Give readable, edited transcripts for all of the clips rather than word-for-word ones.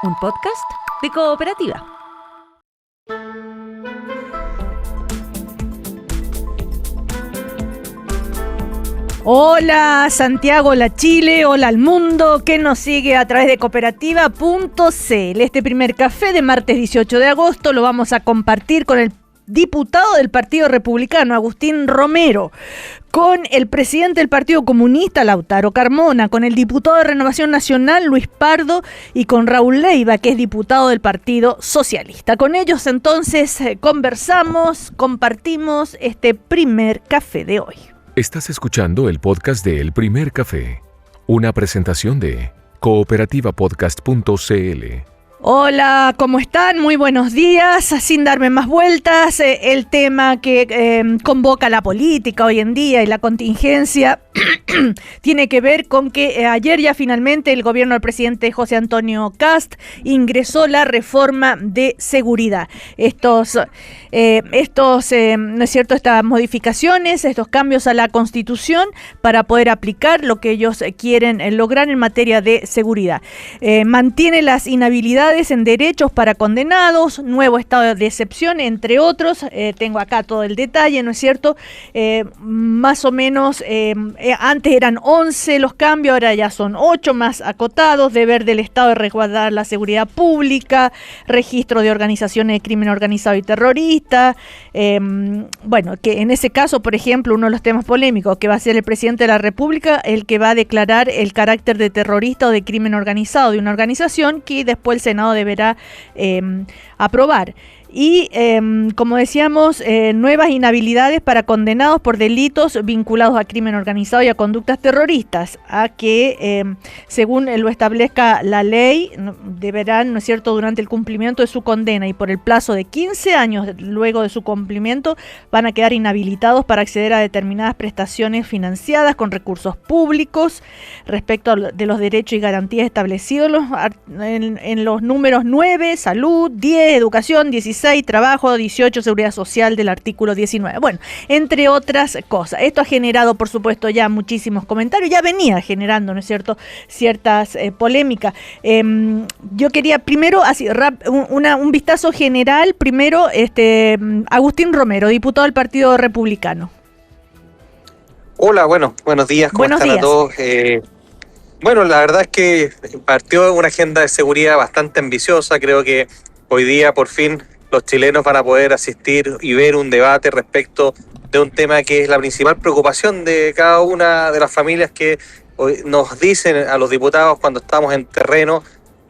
un podcast de Cooperativa. Hola Santiago, hola Chile, hola al mundo que nos sigue a través de cooperativa.cl. Este primer café de martes 18 de agosto lo vamos a compartir con el diputado del Partido Republicano, Agustín Romero, con el presidente del Partido Comunista, Lautaro Carmona, con el diputado de Renovación Nacional, Luis Pardo, y con Raúl Leiva, que es diputado del Partido Socialista. Con ellos entonces compartimos este primer café de hoy. Estás escuchando el podcast de El Primer Café, una presentación de cooperativapodcast.cl. Hola, ¿cómo están? Muy buenos días. Sin darme más vueltas, el tema que convoca la política hoy en día y la contingencia tiene que ver con que ayer ya finalmente el gobierno del presidente José Antonio Kast ingresó la reforma de seguridad. ¿No es cierto? Estas modificaciones, estos cambios a la Constitución para poder aplicar lo que ellos quieren lograr en materia de seguridad. Mantiene las inhabilidades en derechos para condenados, nuevo estado de excepción, entre otros. Tengo acá todo el detalle, ¿no es cierto? Más o menos, antes eran 11 los cambios, ahora ya son 8 más acotados: deber del Estado de resguardar la seguridad pública, registro de organizaciones de crimen organizado y terrorista. Bueno, que en ese caso, por ejemplo, uno de los temas polémicos, que va a ser el presidente de la República el que va a declarar el carácter de terrorista o de crimen organizado de una organización, que después el Senado deberá aprobar. Y, como decíamos, nuevas inhabilidades para condenados por delitos vinculados a crimen organizado y a conductas terroristas, a que, según lo establezca la ley, deberán, ¿no es cierto?, durante el cumplimiento de su condena y por el plazo de 15 años luego de su cumplimiento, van a quedar inhabilitados para acceder a determinadas prestaciones financiadas con recursos públicos respecto de los derechos y garantías establecidos en los números 9, salud, 10, educación, 16, trabajo, 18, seguridad social del artículo 19. Bueno, entre otras cosas. Esto ha generado, por supuesto, ya muchísimos comentarios, ya venía generando, ¿no es cierto?, ciertas polémicas. Yo quería primero, así, un vistazo general, primero, Agustín Romero, diputado del Partido Republicano. Hola, buenos días, ¿cómo están a todos? Bueno, la verdad es que partió una agenda de seguridad bastante ambiciosa. Creo que hoy día, por fin, los chilenos van a poder asistir y ver un debate respecto de un tema que es la principal preocupación de cada una de las familias que hoy nos dicen a los diputados cuando estamos en terreno,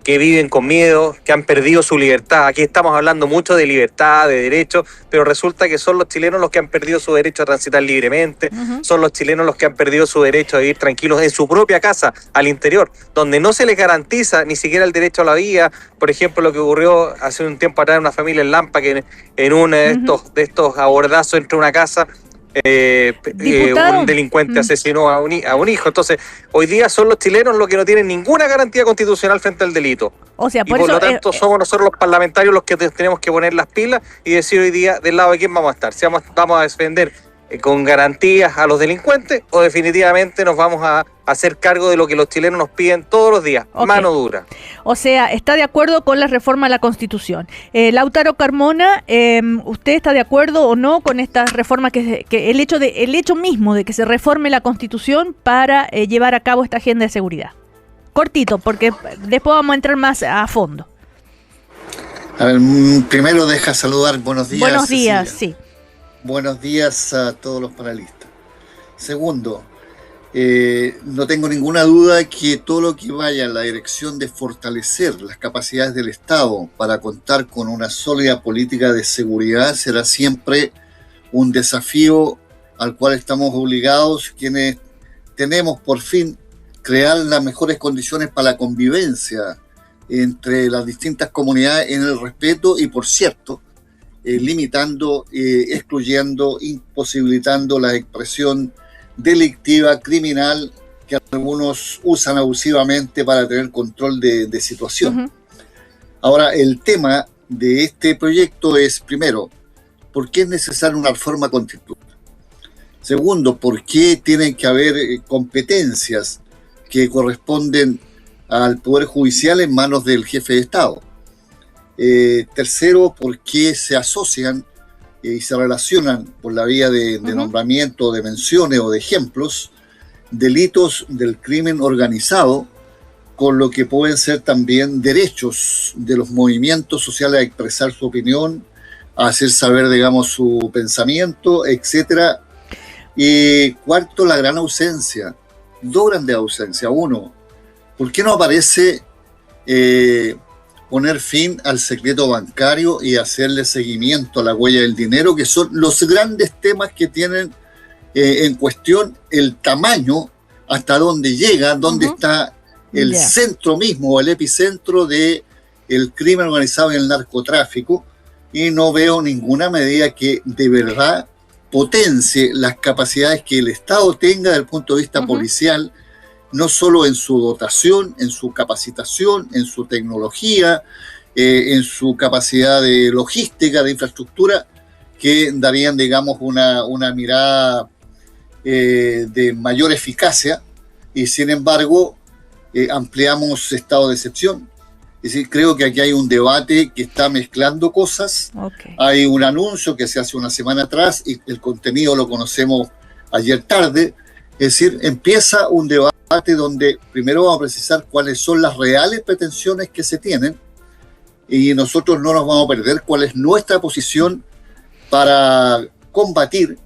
que viven con miedo, que han perdido su libertad. Aquí estamos hablando mucho de libertad, de derechos, pero resulta que son los chilenos los que han perdido su derecho a transitar libremente, son los chilenos los que han perdido su derecho a vivir tranquilos en su propia casa, al interior, donde no se les garantiza ni siquiera el derecho a la vida. Por ejemplo, lo que ocurrió hace un tiempo atrás en una familia en Lampa, que en uno de estos abordazos entre una casa, un delincuente asesinó a un hijo. Entonces, hoy día son los chilenos los que no tienen ninguna garantía constitucional frente al delito. O sea, por lo tanto, somos nosotros los parlamentarios los que tenemos que poner las pilas y decir hoy día del lado de quién vamos a estar. Si vamos a defender con garantías a los delincuentes, o definitivamente nos vamos a hacer cargo de lo que los chilenos nos piden todos los días, mano dura. O sea, está de acuerdo con la reforma a la Constitución. Lautaro Carmona, ¿usted está de acuerdo o no con esta reforma, que el hecho mismo de que se reforme la Constitución para llevar a cabo esta agenda de seguridad? Cortito, porque después vamos a entrar más a fondo. A ver, primero deja saludar, buenos días. Buenos días, Cecilia. Sí. Buenos días a todos los panelistas. Segundo, no tengo ninguna duda que todo lo que vaya en la dirección de fortalecer las capacidades del Estado para contar con una sólida política de seguridad será siempre un desafío al cual estamos obligados, quienes tenemos por fin crear las mejores condiciones para la convivencia entre las distintas comunidades en el respeto y, por cierto, limitando, excluyendo, imposibilitando la expresión delictiva, criminal, que algunos usan abusivamente para tener control de situación. Ahora, el tema de este proyecto es, primero, ¿por qué es necesaria una reforma constitucional? Segundo, ¿por qué tienen que haber competencias que corresponden al Poder Judicial en manos del jefe de Estado. Tercero, por qué se asocian y se relacionan por la vía de nombramiento, de menciones o de ejemplos, delitos del crimen organizado con lo que pueden ser también derechos de los movimientos sociales a expresar su opinión, a hacer saber, digamos, su pensamiento, etcétera. Y cuarto, la gran ausencia, dos grandes ausencias. Uno, ¿por qué no aparece poner fin al secreto bancario y hacerle seguimiento a la huella del dinero, que son los grandes temas que tienen en cuestión el tamaño, hasta dónde llega, dónde está el centro mismo, o el epicentro del crimen organizado y el narcotráfico? Y no veo ninguna medida que de verdad potencie las capacidades que el Estado tenga desde el punto de vista policial, no solo en su dotación, en su capacitación, en su tecnología, en su capacidad de logística, de infraestructura, que darían, digamos, una mirada de mayor eficacia, y sin embargo ampliamos estado de excepción. Es decir, creo que aquí hay un debate que está mezclando cosas. Hay un anuncio que se hace una semana atrás y el contenido lo conocemos ayer tarde. Es decir, empieza un debate donde primero vamos a precisar cuáles son las reales pretensiones que se tienen, y nosotros no nos vamos a perder cuál es nuestra posición para combatir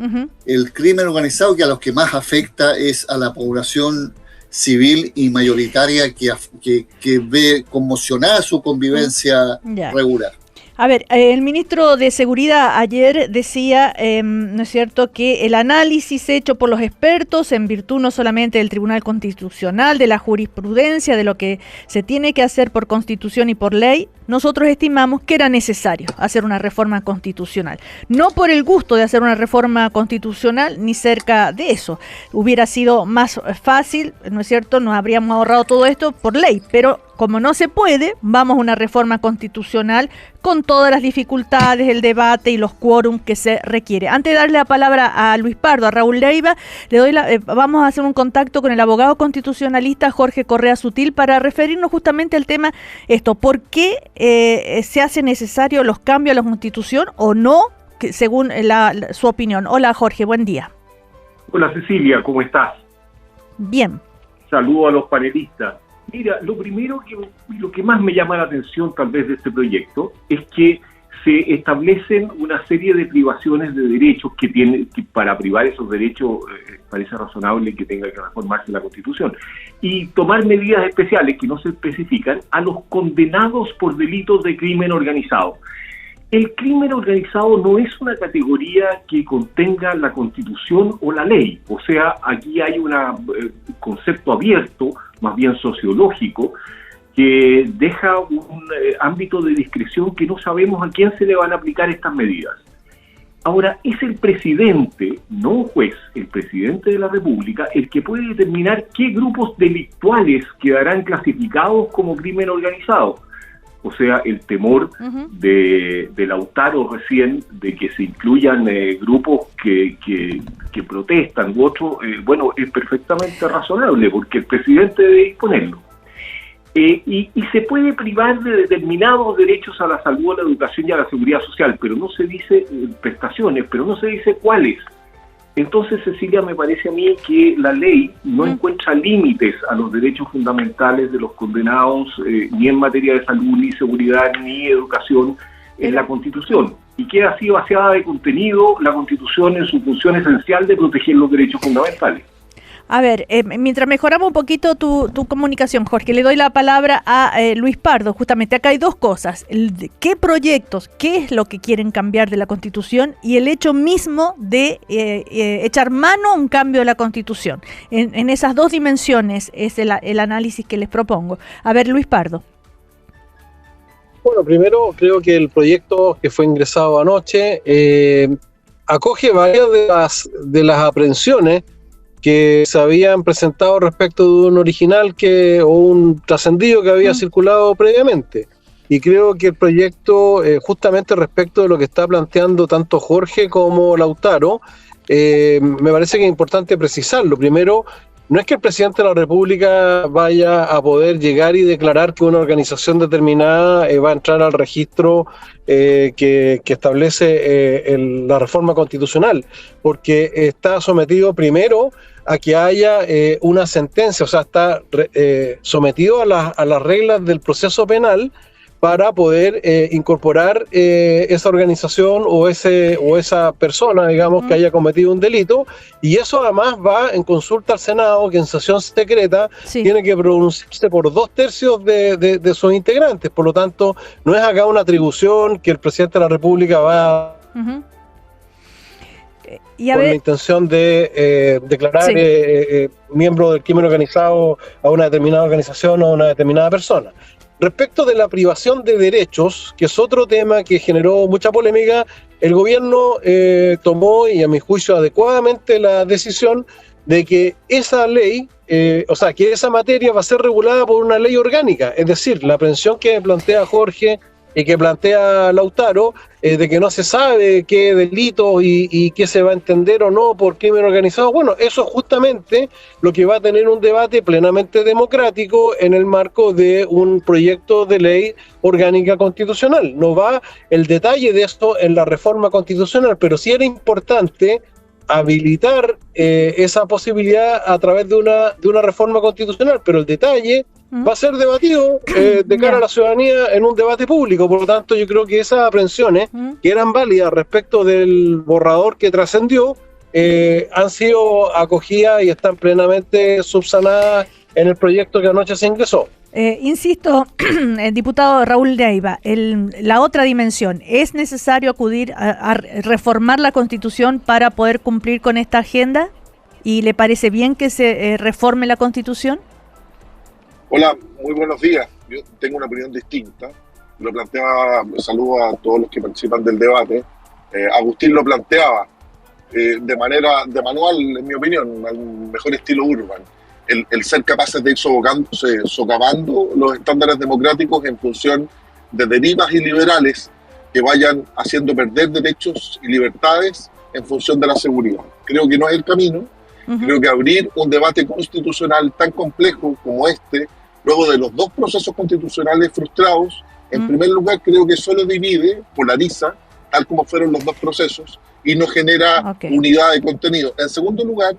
el crimen organizado, que a los que más afecta es a la población civil y mayoritaria que ve conmocionada su convivencia regular. A ver, el ministro de Seguridad ayer decía, ¿no es cierto?, que el análisis hecho por los expertos, en virtud no solamente del Tribunal Constitucional, de la jurisprudencia, de lo que se tiene que hacer por Constitución y por ley, nosotros estimamos que era necesario hacer una reforma constitucional. No por el gusto de hacer una reforma constitucional, ni cerca de eso. Hubiera sido más fácil, ¿no es cierto?, nos habríamos ahorrado todo esto por ley, pero como no se puede, vamos a una reforma constitucional con todas las dificultades, el debate y los quórums que se requiere. Antes de darle la palabra a Luis Pardo, a Raúl Leiva, vamos a hacer un contacto con el abogado constitucionalista Jorge Correa Sutil para referirnos justamente al tema ¿por qué se hace necesario los cambios a la Constitución o no, según su opinión? Hola Jorge, buen día. Hola Cecilia, ¿cómo estás? Bien. Saludo a los panelistas. Mira, lo que más me llama la atención tal vez de este proyecto es que se establecen una serie de privaciones de derechos que para privar esos derechos parece razonable que tenga que reformarse la Constitución, y tomar medidas especiales que no se especifican a los condenados por delitos de crimen organizado. El crimen organizado no es una categoría que contenga la Constitución o la ley, o sea, aquí hay un concepto abierto, más bien sociológico, que deja un ámbito de discreción que no sabemos a quién se le van a aplicar estas medidas. Ahora, es el presidente, no un juez, el presidente de la República, el que puede determinar qué grupos delictuales quedarán clasificados como crimen organizado. O sea, el temor de Lautaro recién de que se incluyan grupos que protestan u otros, bueno, es perfectamente razonable porque el presidente debe disponerlo. Y se puede privar de determinados derechos a la salud, a la educación y a la seguridad social, pero no se dice prestaciones, pero no se dice cuáles. Entonces, Cecilia, me parece a mí que la ley no encuentra límites a los derechos fundamentales de los condenados, ni en materia de salud, ni seguridad, ni educación en la Constitución. Y queda así vaciada de contenido la Constitución en su función esencial de proteger los derechos fundamentales. A ver, mientras mejoramos un poquito tu comunicación, Jorge, le doy la palabra a Luis Pardo. Justamente acá hay dos cosas. ¿Qué proyectos, qué es lo que quieren cambiar de la Constitución? Y el hecho mismo de echar mano a un cambio de la Constitución. En esas dos dimensiones es el análisis que les propongo. A ver, Luis Pardo. Bueno, primero creo que el proyecto que fue ingresado anoche acoge varias de las aprehensiones que se habían presentado respecto de un original o un trascendido que había circulado previamente. Y creo que el proyecto, justamente respecto de lo que está planteando tanto Jorge como Lautaro, me parece que es importante precisarlo. Primero, no es que el presidente de la República vaya a poder llegar y declarar que una organización determinada va a entrar al registro que establece la reforma constitucional, porque está sometido primero a que haya una sentencia, o sea, está sometido a las reglas del proceso penal para poder incorporar esa organización o esa persona, digamos, que haya cometido un delito, y eso además va en consulta al Senado, que en sesión secreta tiene que pronunciarse por 2/3 de sus integrantes. Por lo tanto, no es acá una atribución que el presidente de la República va con la intención de declarar miembro del crimen organizado a una determinada organización o a una determinada persona. Respecto de la privación de derechos, que es otro tema que generó mucha polémica, el gobierno tomó, y a mi juicio adecuadamente, la decisión de que esa ley, que esa materia va a ser regulada por una ley orgánica. Es decir, la aprehensión que plantea Jorge y que plantea Lautaro, de que no se sabe qué delito y qué se va a entender o no por crimen organizado, bueno, eso es justamente lo que va a tener un debate plenamente democrático en el marco de un proyecto de ley orgánica constitucional. No va el detalle de esto en la reforma constitucional, pero sí era importante habilitar esa posibilidad a través de una reforma constitucional, pero el detalle va a ser debatido de cara a la ciudadanía en un debate público. Por lo tanto, yo creo que esas aprehensiones que eran válidas respecto del borrador que trascendió han sido acogidas y están plenamente subsanadas en el proyecto que anoche se ingresó. Insisto, el diputado Raúl Leiva, la otra dimensión, ¿es necesario acudir a reformar la Constitución para poder cumplir con esta agenda? ¿Y le parece bien que se reforme la Constitución? Hola, muy buenos días. Yo tengo una opinión distinta. Lo planteaba, saludo a todos los que participan del debate. Agustín lo planteaba de manual, en mi opinión, al mejor estilo Urban. El ser capaces de ir socavando los estándares democráticos en función de derivas iliberales que vayan haciendo perder derechos y libertades en función de la seguridad. Creo que no es el camino. Creo que abrir un debate constitucional tan complejo como este, luego de los dos procesos constitucionales frustrados, en primer lugar creo que solo divide, polariza, tal como fueron los dos procesos, y no genera unidad de contenido. En segundo lugar,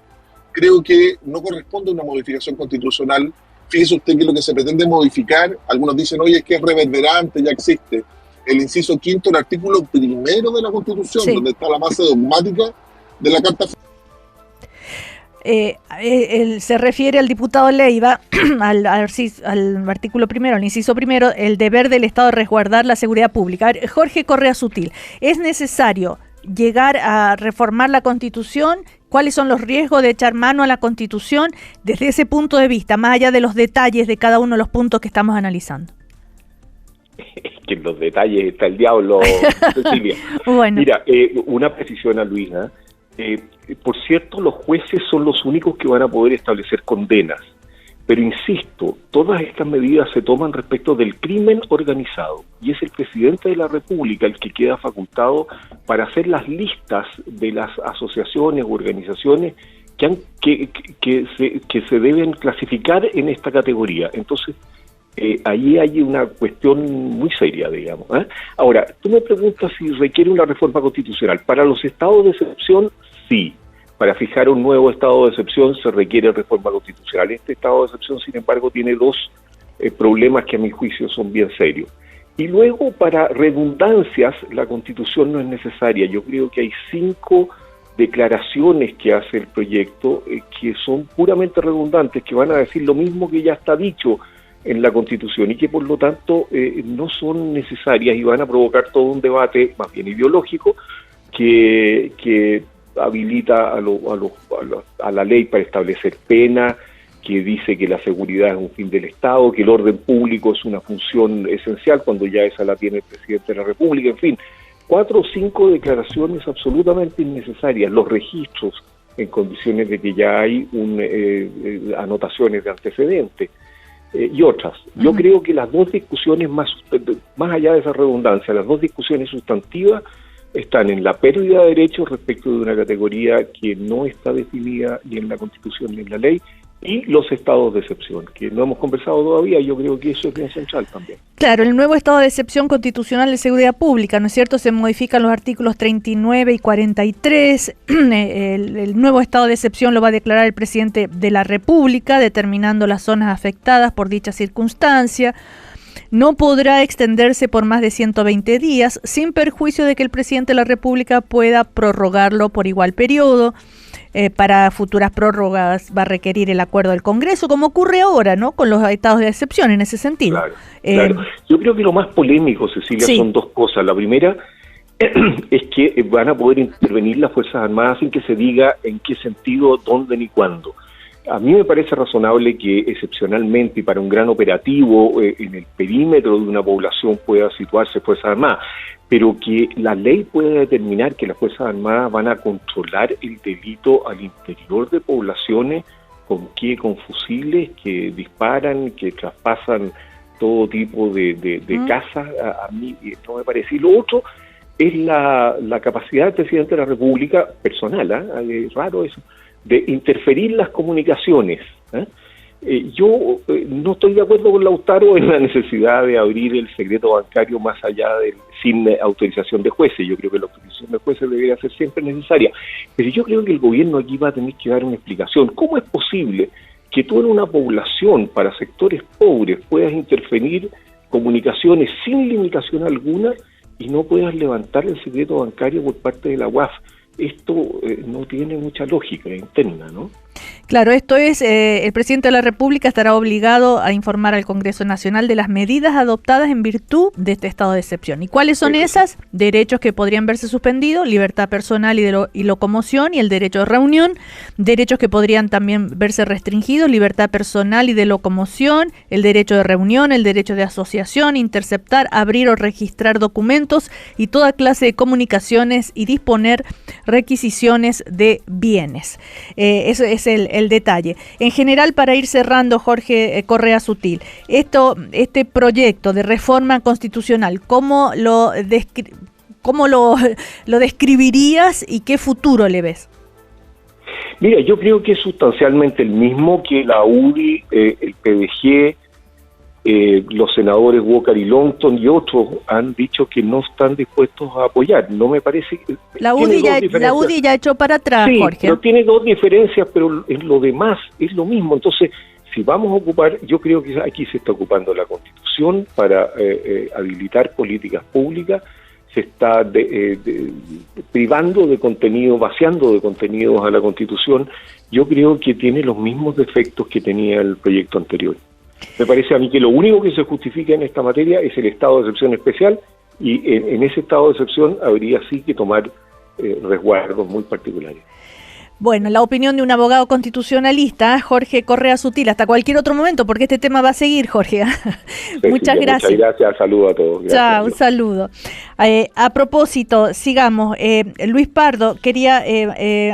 creo que no corresponde a una modificación constitucional. Fíjese usted que lo que se pretende modificar, algunos dicen, oye, es que es reverberante, ya existe. El inciso 5 del artículo 1 de la Constitución, donde está la base dogmática de la Carta. Se refiere al diputado Leiva al artículo 1, al inciso 1, el deber del Estado de resguardar la seguridad pública. A ver, Jorge Correa Sutil, ¿es necesario llegar a reformar la Constitución? ¿Cuáles son los riesgos de echar mano a la Constitución desde ese punto de vista, más allá de los detalles de cada uno de los puntos que estamos analizando? Es que en los detalles está el diablo, Cecilia. Bueno. Mira, una precisión a Luisa. Por cierto, los jueces son los únicos que van a poder establecer condenas. Pero insisto, todas estas medidas se toman respecto del crimen organizado y es el presidente de la República el que queda facultado para hacer las listas de las asociaciones u organizaciones que se deben clasificar en esta categoría. Entonces, ahí hay una cuestión muy seria, digamos. Ahora, tú me preguntas si requiere una reforma constitucional. Para los estados de excepción, sí. Para fijar un nuevo estado de excepción se requiere reforma constitucional. Este estado de excepción, sin embargo, tiene dos problemas que a mi juicio son bien serios. Y luego, para redundancias, la Constitución no es necesaria. Yo creo que hay 5 declaraciones que hace el proyecto que son puramente redundantes, que van a decir lo mismo que ya está dicho en la Constitución y que por lo tanto no son necesarias y van a provocar todo un debate más bien ideológico que habilita a la ley para establecer pena, que dice que la seguridad es un fin del Estado, que el orden público es una función esencial cuando ya esa la tiene el presidente de la República, en fin, 4 o 5 declaraciones absolutamente innecesarias, los registros en condiciones de que ya hay anotaciones de antecedentes y otras. Yo creo que las dos discusiones más allá de esa redundancia, las dos discusiones sustantivas están en la pérdida de derechos respecto de una categoría que no está definida ni en la Constitución ni en la ley, y los estados de excepción, que no hemos conversado todavía. Yo creo que eso es bien central también. Claro, el nuevo estado de excepción constitucional de seguridad pública, ¿no es cierto? Se modifican los artículos 39 y 43. El nuevo estado de excepción lo va a declarar el presidente de la República, determinando las zonas afectadas por dicha circunstancia. No podrá extenderse por más de 120 días, sin perjuicio de que el presidente de la República pueda prorrogarlo por igual periodo. Para futuras prórrogas va a requerir el acuerdo del Congreso, como ocurre ahora, ¿no? Con los estados de excepción en ese sentido. Claro. Yo creo que lo más polémico, Cecilia, son dos cosas. La primera es que van a poder intervenir las Fuerzas Armadas sin que se diga en qué sentido, dónde ni cuándo. A mí me parece razonable que excepcionalmente y para un gran operativo en el perímetro de una población pueda situarse Fuerzas Armadas, pero que la ley pueda determinar que las Fuerzas Armadas van a controlar el delito al interior de poblaciones, ¿con qué? Con fusiles que disparan, que traspasan todo tipo de casas. A mí no me parece. Y lo otro es la capacidad del presidente de la República, personal, es raro eso, de interferir las comunicaciones. Yo no estoy de acuerdo con Lautaro en la necesidad de abrir el secreto bancario más allá sin autorización de jueces. Yo creo que la autorización de jueces debería ser siempre necesaria. Pero yo creo que el gobierno aquí va a tener que dar una explicación. ¿Cómo es posible que tú en una población para sectores pobres puedas interferir comunicaciones sin limitación alguna y no puedas levantar el secreto bancario por parte de la UAF? Esto no tiene mucha lógica interna, ¿no? Claro, esto es, el presidente de la República estará obligado a informar al Congreso Nacional de las medidas adoptadas en virtud de este estado de excepción. ¿Y cuáles son esas? Derechos que podrían verse suspendidos, libertad personal y locomoción y el derecho de reunión, derechos que podrían también verse restringidos, libertad personal y de locomoción, el derecho de reunión, el derecho de asociación, interceptar, abrir o registrar documentos y toda clase de comunicaciones y disponer requisiciones de bienes. Eso es el detalle. En general, para ir cerrando, Jorge Correa Sutil, este proyecto de reforma constitucional, ¿cómo lo describirías y qué futuro le ves? Mira, yo creo que es sustancialmente el mismo que la UDI, el PDG, los senadores Walker y Longton y otros han dicho que no están dispuestos a apoyar. No me parece que... La UDI ya echó para atrás, sí, Jorge. Pero tiene dos diferencias, pero en lo demás es lo mismo. Entonces, si vamos a ocupar, yo creo que aquí se está ocupando la Constitución para habilitar políticas públicas, se está privando de contenido, vaciando de contenidos a la Constitución. Yo creo que tiene los mismos defectos que tenía el proyecto anterior. Me parece a mí que lo único que se justifica en esta materia es el estado de excepción especial y en ese estado de excepción habría sí que tomar resguardos muy particulares. Bueno, la opinión de un abogado constitucionalista, Jorge Correa Sutil, hasta cualquier otro momento, porque este tema va a seguir, Jorge. Muchas gracias. Muchas gracias, saludo a todos. Gracias. Chao, un saludo. A propósito, sigamos. Luis Pardo quería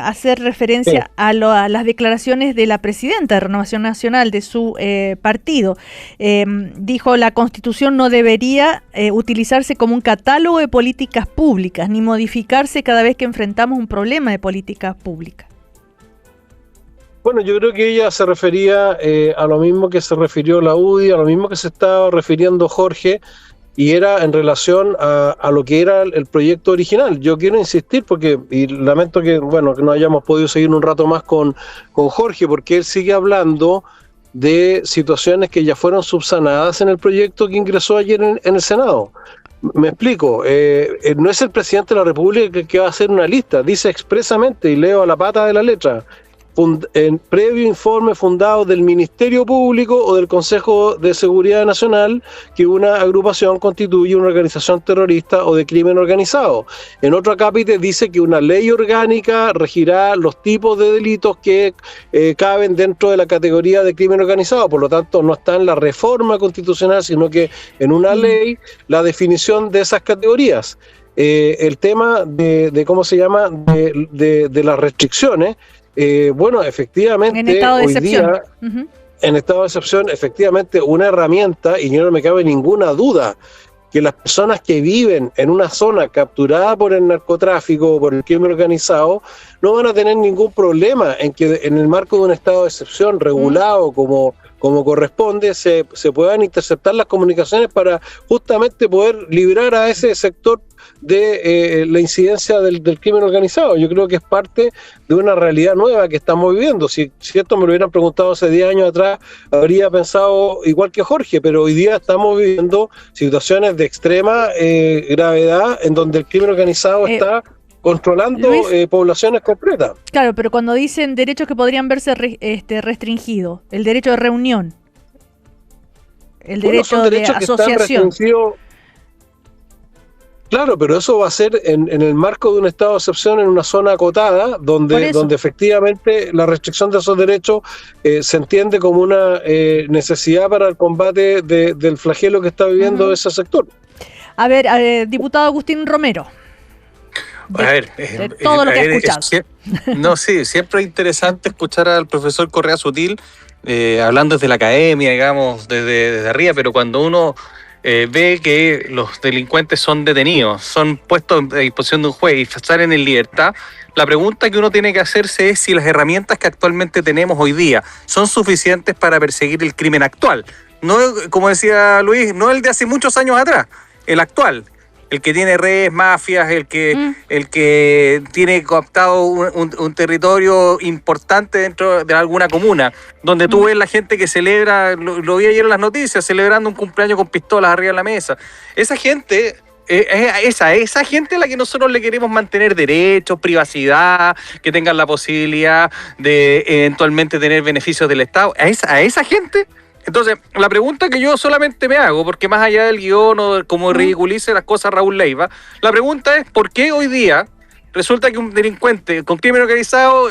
hacer referencia a las declaraciones de la presidenta de Renovación Nacional de su partido. Dijo, la Constitución no debería utilizarse como un catálogo de políticas públicas, ni modificarse cada vez que enfrentamos un problema de políticas públicas. Bueno, yo creo que ella se refería a lo mismo que se refirió la UDI, a lo mismo que se estaba refiriendo Jorge, y era en relación a lo que era el proyecto original. Yo quiero insistir y lamento que no hayamos podido seguir un rato más con Jorge, porque él sigue hablando de situaciones que ya fueron subsanadas en el proyecto que ingresó ayer en el Senado. Me explico, no es el presidente de la República que va a hacer una lista, dice expresamente, y leo a la pata de la letra, en previo informe fundado del Ministerio Público o del Consejo de Seguridad Nacional que una agrupación constituye una organización terrorista o de crimen organizado. En otro acápite dice que una ley orgánica regirá los tipos de delitos que caben dentro de la categoría de crimen organizado. Por lo tanto, no está en la reforma constitucional, sino que en una ley la definición de esas categorías. El tema de ¿cómo se llama? De las restricciones. Efectivamente, en estado de excepción. En estado de excepción, efectivamente, una herramienta, y no me cabe ninguna duda que las personas que viven en una zona capturada por el narcotráfico o por el crimen organizado no van a tener ningún problema en que en el marco de un estado de excepción regulado como corresponde, se puedan interceptar las comunicaciones para justamente poder librar a ese sector de la incidencia del crimen organizado. Yo creo que es parte de una realidad nueva que estamos viviendo. Si esto me lo hubieran preguntado hace 10 años atrás, habría pensado igual que Jorge, pero hoy día estamos viviendo situaciones de extrema gravedad en donde el crimen organizado está controlando poblaciones completas. Claro, pero cuando dicen derechos que podrían verse restringidos, el derecho de reunión, el derecho de asociación. Claro, pero eso va a ser en el marco de un estado de excepción en una zona acotada, donde efectivamente la restricción de esos derechos se entiende como una necesidad para el combate del flagelo que está viviendo ese sector. A ver, diputado Agustín Romero. Todo lo que ha escuchado. Siempre es interesante escuchar al profesor Correa Sutil hablando desde la academia, digamos, desde arriba, pero cuando uno ve que los delincuentes son detenidos, son puestos a disposición de un juez y salen en libertad, la pregunta que uno tiene que hacerse es si las herramientas que actualmente tenemos hoy día son suficientes para perseguir el crimen actual. No, como decía Luis, no el de hace muchos años atrás, el actual. El que tiene redes, mafias, el que tiene cooptado un territorio importante dentro de alguna comuna, donde tú ves la gente que celebra, lo vi ayer en las noticias, celebrando un cumpleaños con pistolas arriba de la mesa. Esa gente, esa gente a la que nosotros le queremos mantener derechos, privacidad, que tengan la posibilidad de eventualmente tener beneficios del Estado. A esa gente. Entonces, la pregunta que yo solamente me hago, porque más allá del guión o de cómo ridiculice las cosas Raúl Leiva, la pregunta es ¿por qué hoy día resulta que un delincuente con crimen organizado,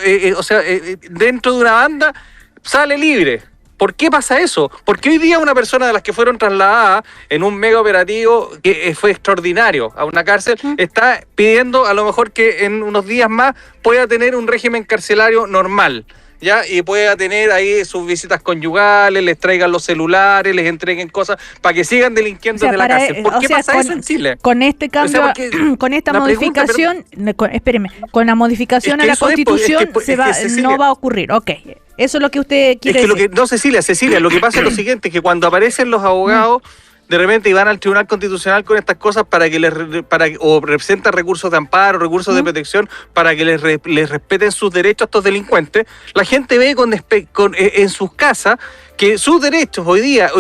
dentro de una banda, sale libre? ¿Por qué pasa eso? Porque hoy día una persona de las que fueron trasladadas en un mega operativo que fue extraordinario a una cárcel, está pidiendo a lo mejor que en unos días más pueda tener un régimen carcelario normal, ¿ya? Y pueda tener ahí sus visitas conyugales, les traigan los celulares, les entreguen cosas para que sigan delinquiendo desde la cárcel. ¿Por qué pasa eso en Chile? Con este cambio, con esta modificación, con la modificación a la Constitución no va a ocurrir. Ok, eso es lo que usted quiere decir. Cecilia, lo que pasa es lo siguiente, que cuando aparecen los abogados de repente van al Tribunal Constitucional con estas cosas o representan recursos de amparo, recursos de protección para que les respeten sus derechos a estos delincuentes, la gente ve en sus casas que sus derechos hoy día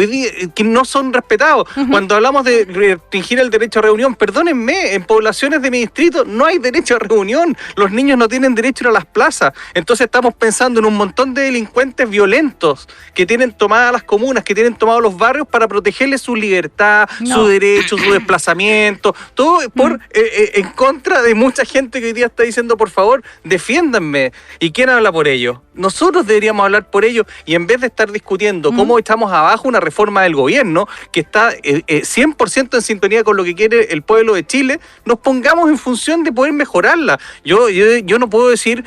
que no son respetados. Cuando hablamos de restringir el derecho a reunión, perdónenme, en poblaciones de mi distrito no hay derecho a reunión, los niños no tienen derecho a ir a las plazas. Entonces estamos pensando en un montón de delincuentes violentos que tienen tomadas las comunas, que tienen tomados los barrios para protegerles su libertad, su derecho, su desplazamiento, todo en contra de mucha gente que hoy día está diciendo, por favor, defiéndanme. ¿Y quién habla por ello? Nosotros deberíamos hablar por ello, y en vez de estar discutiendo cómo echamos abajo una reforma del gobierno que está 100% en sintonía con lo que quiere el pueblo de Chile, nos pongamos en función de poder mejorarla. Yo no puedo decir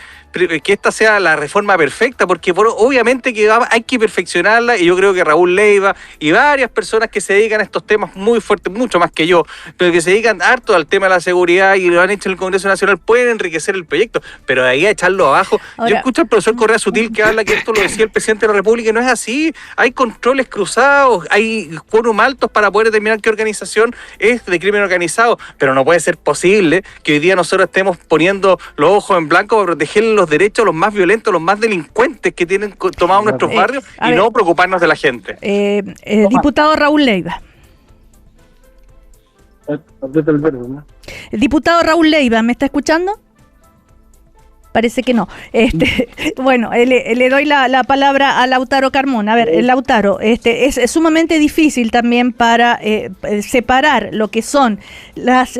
que esta sea la reforma perfecta, porque obviamente que hay que perfeccionarla, y yo creo que Raúl Leiva y varias personas que se dedican a estos temas muy fuertes, mucho más que yo, pero que se dedican harto al tema de la seguridad y lo han hecho en el Congreso Nacional, pueden enriquecer el proyecto, pero de ahí a echarlo abajo. Ahora, yo escucho al profesor Correa Sutil que habla que esto lo decía el presidente de la República, y no es así. Hay controles cruzados, hay quórum altos para poder determinar qué organización es de crimen organizado, pero no puede ser posible que hoy día nosotros estemos poniendo los ojos en blanco para proteger los derechos a los más violentos, los más delincuentes que tienen tomados nuestros barrios, y no preocuparnos de la gente. Diputado Raúl Leiva. Diputado Raúl Leiva, ¿me está escuchando? Parece que no. Bueno, le doy la palabra a Lautaro Carmona. A ver, Lautaro, es sumamente difícil también para separar lo que son las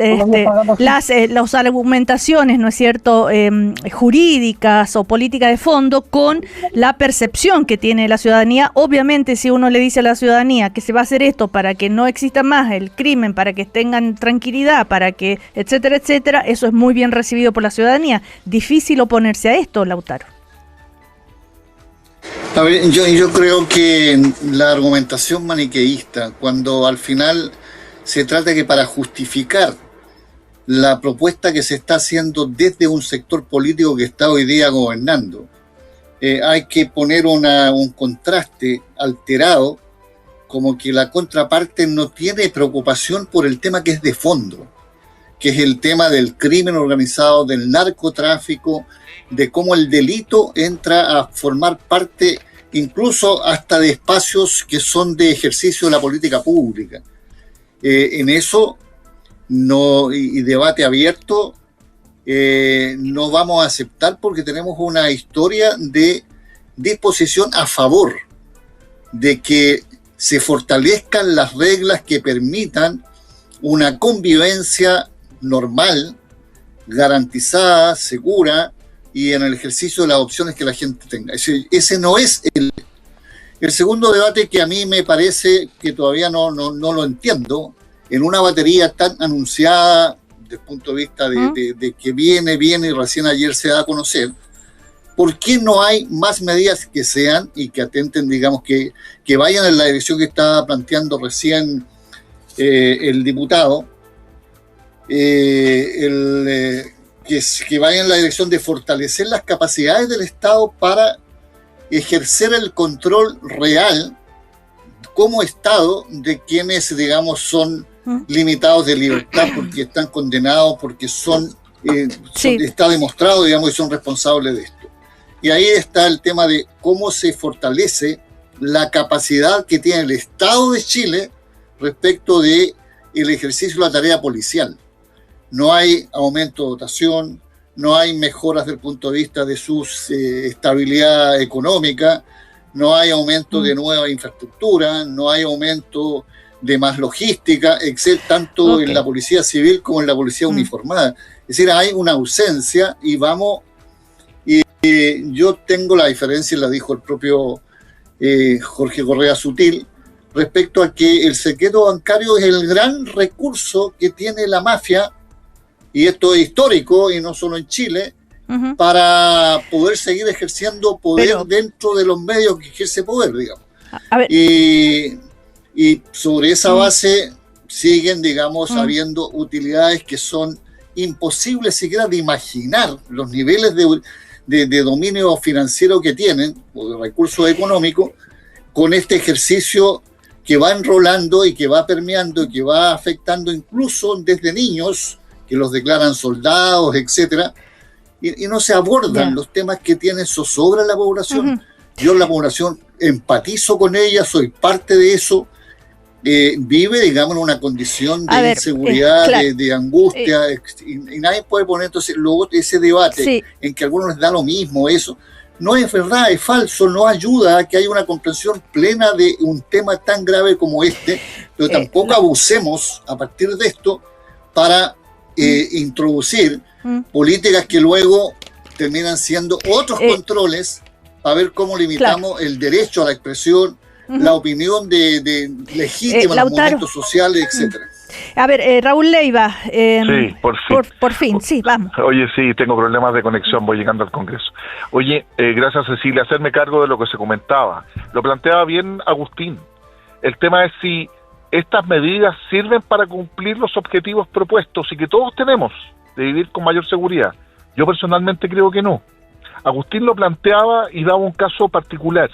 argumentaciones, ¿no es cierto?, jurídicas o políticas de fondo con la percepción que tiene la ciudadanía. Obviamente, si uno le dice a la ciudadanía que se va a hacer esto para que no exista más el crimen, para que tengan tranquilidad, para que, etcétera, etcétera, eso es muy bien recibido por la ciudadanía. Difícil oponerse a esto, Lautaro. A ver, yo creo que la argumentación maniqueísta, cuando al final se trata que para justificar la propuesta que se está haciendo desde un sector político que está hoy día gobernando, hay que poner un contraste alterado, como que la contraparte no tiene preocupación por el tema que es de fondo, que es el tema del crimen organizado, del narcotráfico, de cómo el delito entra a formar parte incluso hasta de espacios que son de ejercicio de la política pública. En eso y debate abierto no vamos a aceptar, porque tenemos una historia de disposición a favor de que se fortalezcan las reglas que permitan una convivencia normal, garantizada, segura, y en el ejercicio de las opciones que la gente tenga. Ese no es el segundo debate, que a mí me parece que todavía no lo entiendo, en una batería tan anunciada desde el punto de vista de que viene y recién ayer se da a conocer. ¿Por qué no hay más medidas que sean y que atenten, digamos, que vayan en la dirección que estaba planteando recién el diputado? Que vayan en la dirección de fortalecer las capacidades del Estado para ejercer el control real como Estado de quienes, digamos, son limitados de libertad porque están condenados, porque está demostrado, digamos, que son responsables de esto. Y ahí está el tema de cómo se fortalece la capacidad que tiene el Estado de Chile respecto de el ejercicio de la tarea policial. No hay aumento de dotación, no hay mejoras desde el punto de vista de su estabilidad económica, no hay aumento de nueva infraestructura, no hay aumento de más logística, tanto en la policía civil como en la policía uniformada. Es decir, hay una ausencia y yo tengo la diferencia, la dijo el propio Jorge Correa Sutil, respecto a que el secreto bancario es el gran recurso que tiene la mafia, y esto es histórico y no solo en Chile, para poder seguir ejerciendo poder dentro de los medios que ejerce poder, digamos. Y sobre esa base siguen, digamos, habiendo utilidades que son imposibles siquiera de imaginar los niveles de dominio financiero que tienen, o de recursos económicos, con este ejercicio que va enrolando y que va permeando y que va afectando incluso desde niños, que los declaran soldados, etcétera, y no se abordan los temas que tienen zozobra en la población. Yo la población empatizo con ella, soy parte de eso, vive, digamos, en una condición de inseguridad, de angustia, y nadie puede poner entonces luego ese debate en que a algunos les da lo mismo. Eso no es verdad, es falso, no ayuda a que haya una comprensión plena de un tema tan grave como este, pero tampoco abusemos a partir de esto para introducir políticas que luego terminan siendo otros controles para ver cómo limitamos el derecho a la expresión, la opinión de legítima, los movimientos sociales, etcétera. A ver, Raúl Leiva. Sí, por fin, sí, vamos. Oye, sí, tengo problemas de conexión, voy llegando al Congreso. Oye, gracias, Cecilia, hacerme cargo de lo que se comentaba. Lo planteaba bien Agustín. El tema es si estas medidas sirven para cumplir los objetivos propuestos y que todos tenemos de vivir con mayor seguridad. Yo personalmente creo que no. Agustín lo planteaba y daba un caso particular.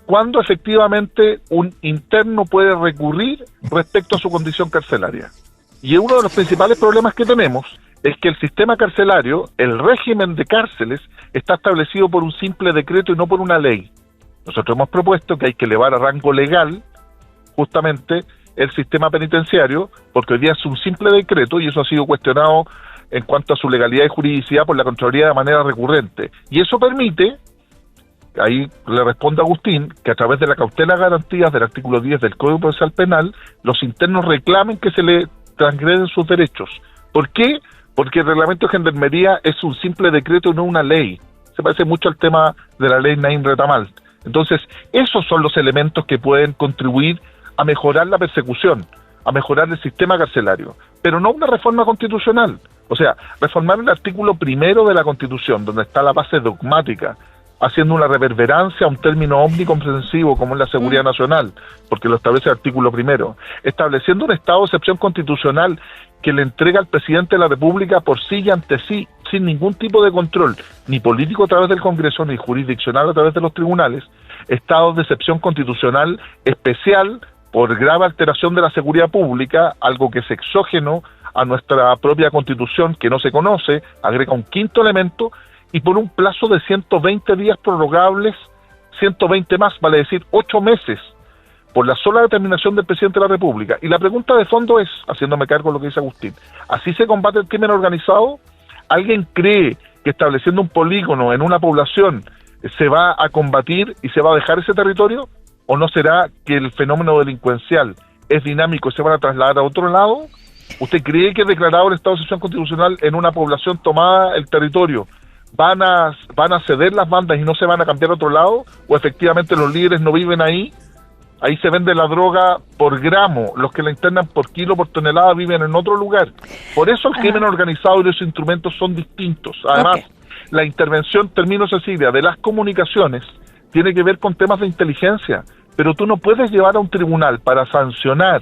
¿Cuándo efectivamente un interno puede recurrir respecto a su condición carcelaria? Y uno de los principales problemas que tenemos es que el sistema carcelario, el régimen de cárceles, está establecido por un simple decreto y no por una ley. Nosotros hemos propuesto que hay que elevar a rango legal justamente el sistema penitenciario, porque hoy día es un simple decreto y eso ha sido cuestionado en cuanto a su legalidad y juridicidad por la Contraloría de manera recurrente. Y eso permite, ahí le responde Agustín, que a través de la cautela de garantías del artículo 10 del Código Procesal Penal, los internos reclamen que se le transgreden sus derechos. ¿Por qué? Porque el reglamento de gendarmería es un simple decreto y no una ley. Se parece mucho al tema de la ley Naim Retamal. Entonces, esos son los elementos que pueden contribuir a mejorar la persecución, a mejorar el sistema carcelario, pero no una reforma constitucional. O sea, reformar el artículo 1 de la Constitución, donde está la base dogmática haciendo una reverberancia a un término omnicomprensivo como es la seguridad nacional, porque lo establece el artículo 1, estableciendo un estado de excepción constitucional que le entrega al presidente de la República por sí y ante sí, sin ningún tipo de control, ni político a través del Congreso, ni jurisdiccional a través de los tribunales, estado de excepción constitucional especial por grave alteración de la seguridad pública, algo que es exógeno a nuestra propia Constitución, que no se conoce, agrega un quinto elemento, y por un plazo de 120 días prorrogables, 120 más, vale decir 8 meses, por la sola determinación del presidente de la República. Y la pregunta de fondo es, haciéndome cargo de lo que dice Agustín, ¿así se combate el crimen organizado? ¿Alguien cree que estableciendo un polígono en una población se va a combatir y se va a dejar ese territorio? ¿O no será que el fenómeno delincuencial es dinámico y se van a trasladar a otro lado? ¿Usted cree que declarado el estado de excepción constitucional en una población tomada el territorio van a ceder las bandas y no se van a cambiar a otro lado? ¿O efectivamente los líderes no viven ahí? Ahí se vende la droga por gramo, los que la internan por kilo, por tonelada viven en otro lugar. Por eso el crimen organizado y los instrumentos son distintos. Además, la intervención, termino Cecilia, de las comunicaciones tiene que ver con temas de inteligencia, pero tú no puedes llevar a un tribunal para sancionar,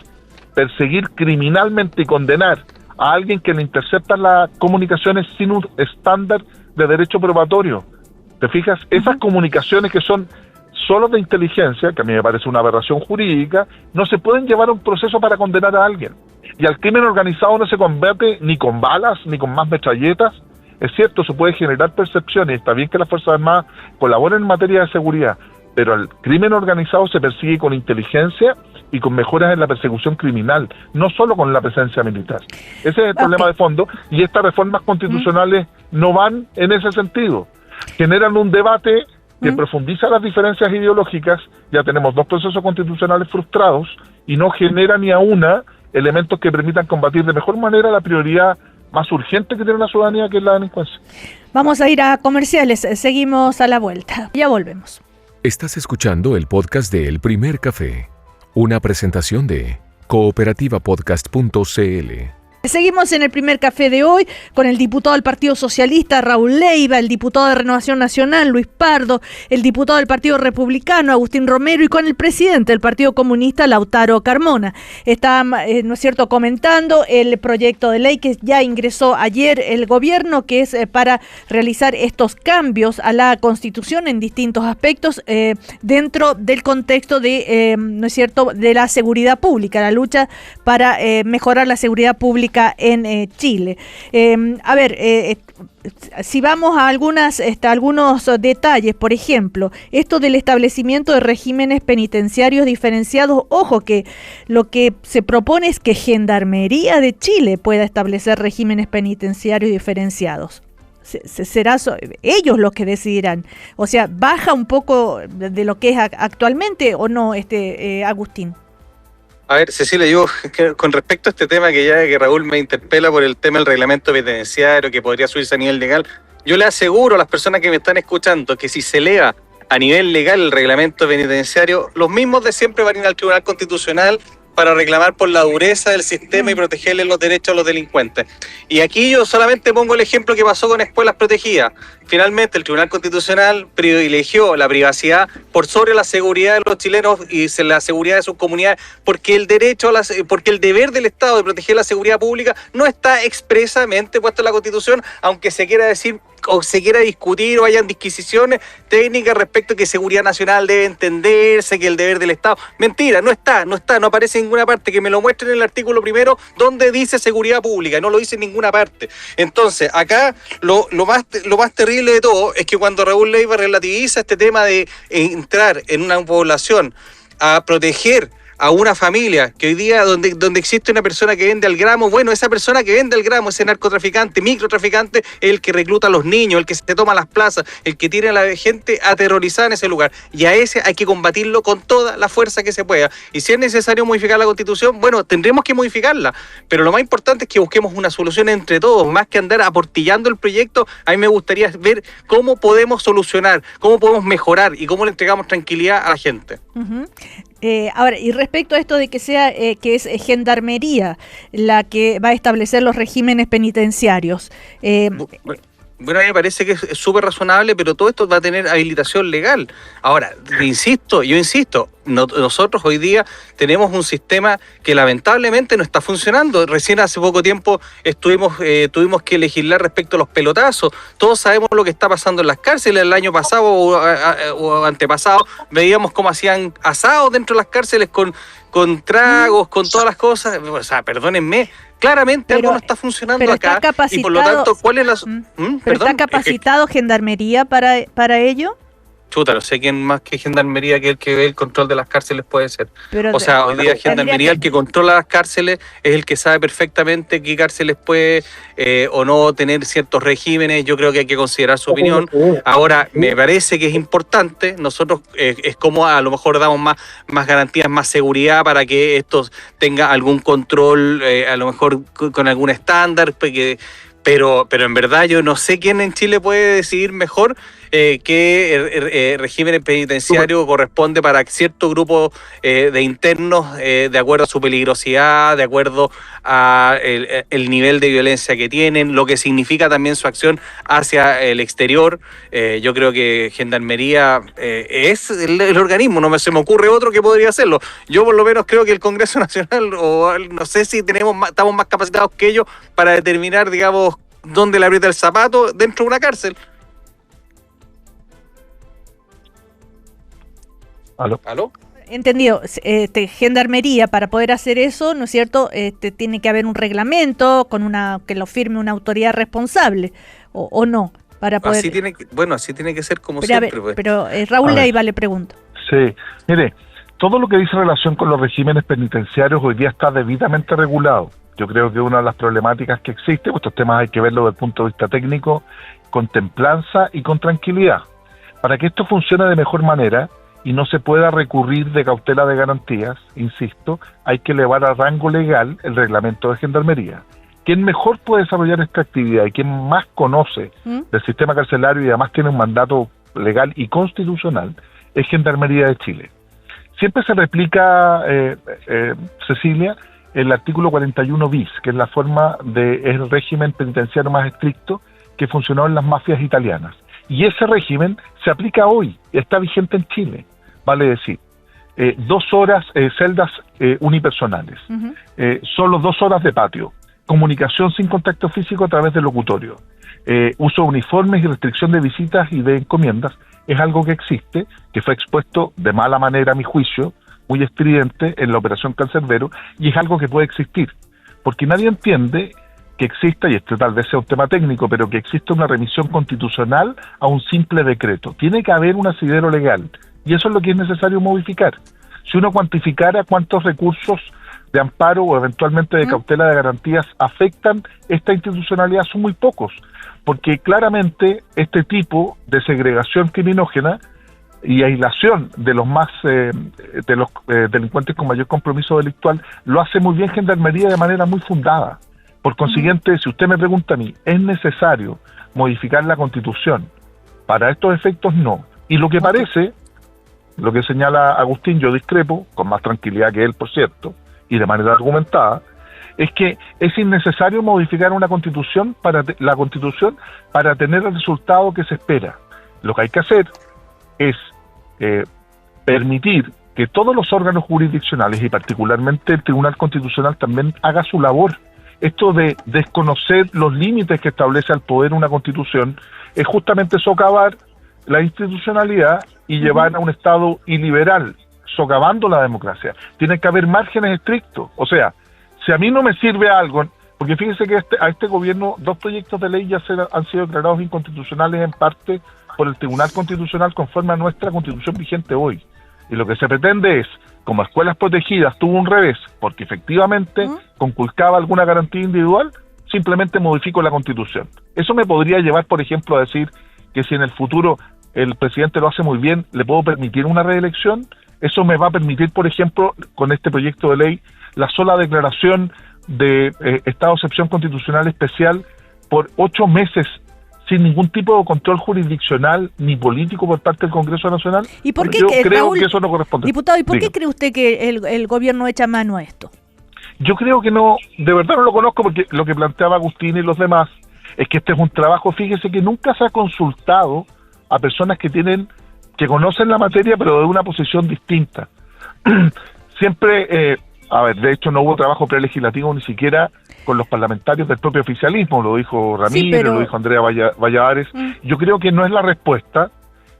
perseguir criminalmente y condenar a alguien que le intercepta las comunicaciones sin un estándar de derecho probatorio. ¿Te fijas? Esas comunicaciones que son solo de inteligencia, que a mí me parece una aberración jurídica, no se pueden llevar a un proceso para condenar a alguien. Y al crimen organizado no se combate ni con balas, ni con más metralletas. Es cierto, se puede generar percepciones, está bien que las Fuerzas Armadas colaboren en materia de seguridad, pero al crimen organizado se persigue con inteligencia y con mejoras en la persecución criminal, no solo con la presencia militar. Ese es el problema de fondo, y estas reformas constitucionales no van en ese sentido. Generan un debate que profundiza las diferencias ideológicas. Ya tenemos 2 procesos constitucionales frustrados y no genera ni a una elementos que permitan combatir de mejor manera la prioridad más urgente que tiene la ciudadanía, que es la delincuencia. Vamos a ir a comerciales, seguimos a la vuelta, ya volvemos. Estás escuchando el podcast de El Primer Café, una presentación de cooperativapodcast.cl. Seguimos en el primer café de hoy con el diputado del Partido Socialista, Raúl Leiva, el diputado de Renovación Nacional, Luis Pardo, el diputado del Partido Republicano, Agustín Romero, y con el presidente del Partido Comunista, Lautaro Carmona. Está, ¿no es cierto?, comentando el proyecto de ley que ya ingresó ayer el gobierno, que es para realizar estos cambios a la Constitución en distintos aspectos dentro del contexto de, ¿no es cierto?, de la seguridad pública, la lucha para mejorar la seguridad pública en Chile. Si vamos a algunos detalles, por ejemplo, esto del establecimiento de regímenes penitenciarios diferenciados, ojo que lo que se propone es que Gendarmería de Chile pueda establecer regímenes penitenciarios diferenciados. Será ellos los que decidirán. O sea, ¿baja un poco de lo que es actualmente o no, Agustín? A ver, Cecilia, yo con respecto a este tema que Raúl me interpela por el tema del reglamento penitenciario que podría subirse a nivel legal, yo le aseguro a las personas que me están escuchando que si se eleva a nivel legal el reglamento penitenciario, los mismos de siempre van a ir al Tribunal Constitucional para reclamar por la dureza del sistema y protegerle los derechos a los delincuentes. Y aquí yo solamente pongo el ejemplo que pasó con escuelas protegidas. Finalmente el Tribunal Constitucional privilegió la privacidad por sobre la seguridad de los chilenos y la seguridad de sus comunidades, porque el deber del Estado de proteger la seguridad pública no está expresamente puesto en la Constitución, aunque se quiera decir o se quiera discutir o hayan disquisiciones técnicas respecto a que seguridad nacional debe entenderse, que el deber del Estado. Mentira, no aparece en ninguna parte. Que me lo muestren en el artículo 1 donde dice seguridad pública, no lo dice en ninguna parte. Entonces, acá lo más terrible de todo es que cuando Raúl Leiva relativiza este tema de entrar en una población a proteger a una familia, que hoy día donde existe una persona que vende al gramo, bueno, esa persona que vende al gramo, ese narcotraficante, microtraficante, es el que recluta a los niños, el que se toma las plazas, el que tiene a la gente aterrorizada en ese lugar, y a ese hay que combatirlo con toda la fuerza que se pueda. Y si es necesario modificar la Constitución, bueno, tendremos que modificarla, pero lo más importante es que busquemos una solución entre todos, más que andar aportillando el proyecto. A mí me gustaría ver cómo podemos solucionar, cómo podemos mejorar y cómo le entregamos tranquilidad a la gente. Ahora, y respecto a esto de que que es Gendarmería la que va a establecer los regímenes penitenciarios, Bueno, a mí me parece que es súper razonable, pero todo esto va a tener habilitación legal. Ahora, yo insisto, nosotros hoy día tenemos un sistema que lamentablemente no está funcionando. Recién hace poco tiempo tuvimos que legislar respecto a los pelotazos. Todos sabemos lo que está pasando en las cárceles. El año pasado o antepasado veíamos cómo hacían asados dentro de las cárceles con tragos, con todas las cosas. O sea, perdónenme. Claramente algo no está funcionando acá y por lo tanto, ¿cuál es la... ¿Pero está capacitado Gendarmería para ello? Chuta, no sé quién más que Gendarmería que el que ve el control de las cárceles puede ser. Pero hoy día Gendarmería, el que controla las cárceles, es el que sabe perfectamente qué cárceles puede o no tener ciertos regímenes. Yo creo que hay que considerar su opinión. Ahora, me parece que es importante, nosotros es como a lo mejor damos más garantías, más seguridad para que esto tenga algún control, a lo mejor con algún estándar, pero en verdad yo no sé quién en Chile puede decidir mejor qué régimen penitenciario corresponde para cierto grupo de internos de acuerdo a su peligrosidad, de acuerdo a el nivel de violencia que tienen, lo que significa también su acción hacia el exterior. Yo creo que Gendarmería es el organismo, se me ocurre otro que podría hacerlo. Yo por lo menos creo que el Congreso Nacional, o no sé si estamos más capacitados que ellos para determinar, digamos, dónde le aprieta el zapato dentro de una cárcel. ¿Aló? Entendido. Gendarmería, para poder hacer eso, ¿no es cierto? Tiene que haber un reglamento que lo firme una autoridad responsable, o no, para poder... Así tiene que ser como siempre. Pero Raúl Leiva le pregunto. Sí, mire, todo lo que dice relación con los regímenes penitenciarios hoy día está debidamente regulado. Yo creo que una de las problemáticas que existe, estos temas hay que verlo desde el punto de vista técnico, con templanza y con tranquilidad. Para que esto funcione de mejor manera y no se pueda recurrir de cautela de garantías, insisto, hay que elevar a rango legal el reglamento de Gendarmería. Quien mejor puede desarrollar esta actividad y quien más conoce del sistema carcelario y además tiene un mandato legal y constitucional es Gendarmería de Chile. Siempre se replica, Cecilia, el artículo 41 bis, que es es el régimen penitenciario más estricto que funcionó en las mafias italianas. Y ese régimen se aplica hoy, está vigente en Chile, vale decir, 2 horas, celdas unipersonales, solo 2 horas de patio, comunicación sin contacto físico a través del locutorio, uso de uniformes y restricción de visitas y de encomiendas, es algo que existe, que fue expuesto de mala manera a mi juicio, muy estridente en la operación Cancerbero, y es algo que puede existir, porque nadie entiende que exista, y esto tal vez sea un tema técnico, pero que exista una remisión constitucional a un simple decreto. Tiene que haber un asidero legal, y eso es lo que es necesario modificar. Si uno cuantificara cuántos recursos de amparo o eventualmente de cautela de garantías afectan esta institucionalidad, son muy pocos, porque claramente este tipo de segregación criminógena y aislación de los delincuentes con mayor compromiso delictual lo hace muy bien Gendarmería de manera muy fundada. Por consiguiente, si usted me pregunta a mí, ¿es necesario modificar la Constitución? Para estos efectos, no. Y lo que parece, lo que señala Agustín, yo discrepo, con más tranquilidad que él, por cierto, y de manera argumentada, es que es innecesario modificar la Constitución para tener el resultado que se espera. Lo que hay que hacer es permitir que todos los órganos jurisdiccionales, y particularmente el Tribunal Constitucional, también haga su labor. Esto de desconocer los límites que establece al poder una Constitución es justamente socavar la institucionalidad y llevar a un Estado iliberal, socavando la democracia. Tiene que haber márgenes estrictos. O sea, si a mí no me sirve algo, porque fíjense que a este gobierno 2 proyectos de ley ya han sido declarados inconstitucionales en parte por el Tribunal Constitucional conforme a nuestra Constitución vigente hoy. Y lo que se pretende es, como escuelas protegidas tuvo un revés, porque efectivamente conculcaba alguna garantía individual, simplemente modifico la Constitución. Eso me podría llevar, por ejemplo, a decir que si en el futuro el presidente lo hace muy bien, ¿le puedo permitir una reelección? Eso me va a permitir, por ejemplo, con este proyecto de ley, la sola declaración de estado de excepción constitucional especial por 8 meses sin ningún tipo de control jurisdiccional ni político por parte del Congreso Nacional. ¿Y por qué, yo creo Raúl, que eso no corresponde? Diputado, ¿y por qué cree usted que el gobierno echa mano a esto? Yo creo que no, de verdad no lo conozco, porque lo que planteaba Agustín y los demás es que este es un trabajo, fíjese, que nunca se ha consultado a personas que conocen la materia, pero de una posición distinta. Siempre, de hecho no hubo trabajo prelegislativo ni siquiera con los parlamentarios del propio oficialismo, lo dijo Ramírez, lo dijo Andrea Valladares. Yo creo que no es la respuesta.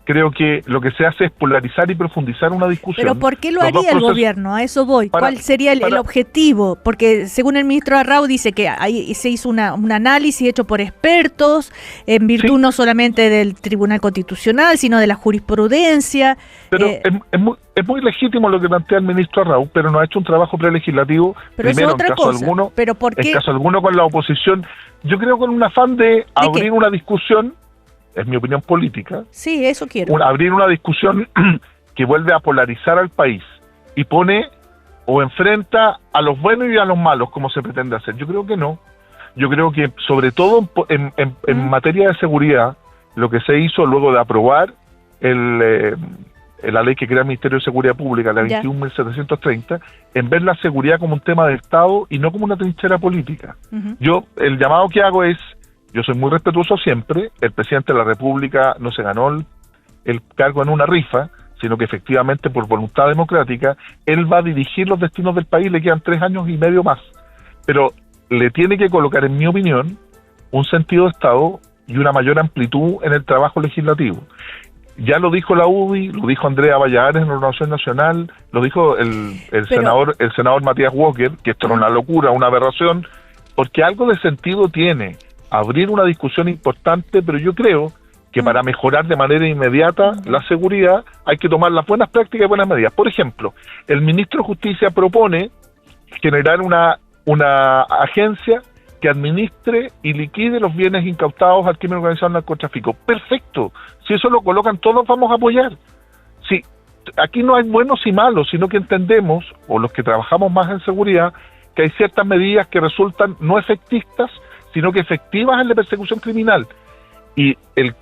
Creo que lo que se hace es polarizar y profundizar una discusión. ¿Pero por qué lo haría el gobierno? A eso voy. ¿Cuál sería el objetivo? Porque según el ministro Arrau dice que ahí se hizo un análisis hecho por expertos, en virtud no solamente del Tribunal Constitucional, sino de la jurisprudencia. Pero es muy legítimo lo que plantea el ministro Arrau, pero no ha hecho un trabajo prelegislativo, pero primero, en caso alguno, ¿pero por qué? En caso alguno con la oposición. Yo creo con un afán de abrir una discusión. Es mi opinión política. Sí, eso quiero. Abrir una discusión que vuelve a polarizar al país y pone o enfrenta a los buenos y a los malos, como se pretende hacer. Yo creo que no. Yo creo que, sobre todo en materia de seguridad, lo que se hizo luego de aprobar la ley que crea el Ministerio de Seguridad Pública, la 21.730, en ver la seguridad como un tema de Estado y no como una trinchera política. El llamado que hago es: yo soy muy respetuoso siempre, el presidente de la República no se ganó el cargo en una rifa, sino que efectivamente por voluntad democrática, él va a dirigir los destinos del país, le quedan 3 años y medio más. Pero le tiene que colocar, en mi opinión, un sentido de Estado y una mayor amplitud en el trabajo legislativo. Ya lo dijo la UDI, lo dijo Andrea Valladares en la Renovación Nacional, lo dijo el senador Matías Walker, que esto era una locura, una aberración, porque algo de sentido tiene abrir una discusión importante, pero yo creo que para mejorar de manera inmediata la seguridad hay que tomar las buenas prácticas y buenas medidas. Por ejemplo, el ministro de Justicia propone generar una agencia que administre y liquide los bienes incautados al crimen organizado y al narcotráfico. Perfecto, si eso lo colocan todos vamos a apoyar. Sí, aquí no hay buenos y malos, sino que entendemos, o los que trabajamos más en seguridad, que hay ciertas medidas que resultan no efectistas, sino que efectivas en la persecución criminal. Y el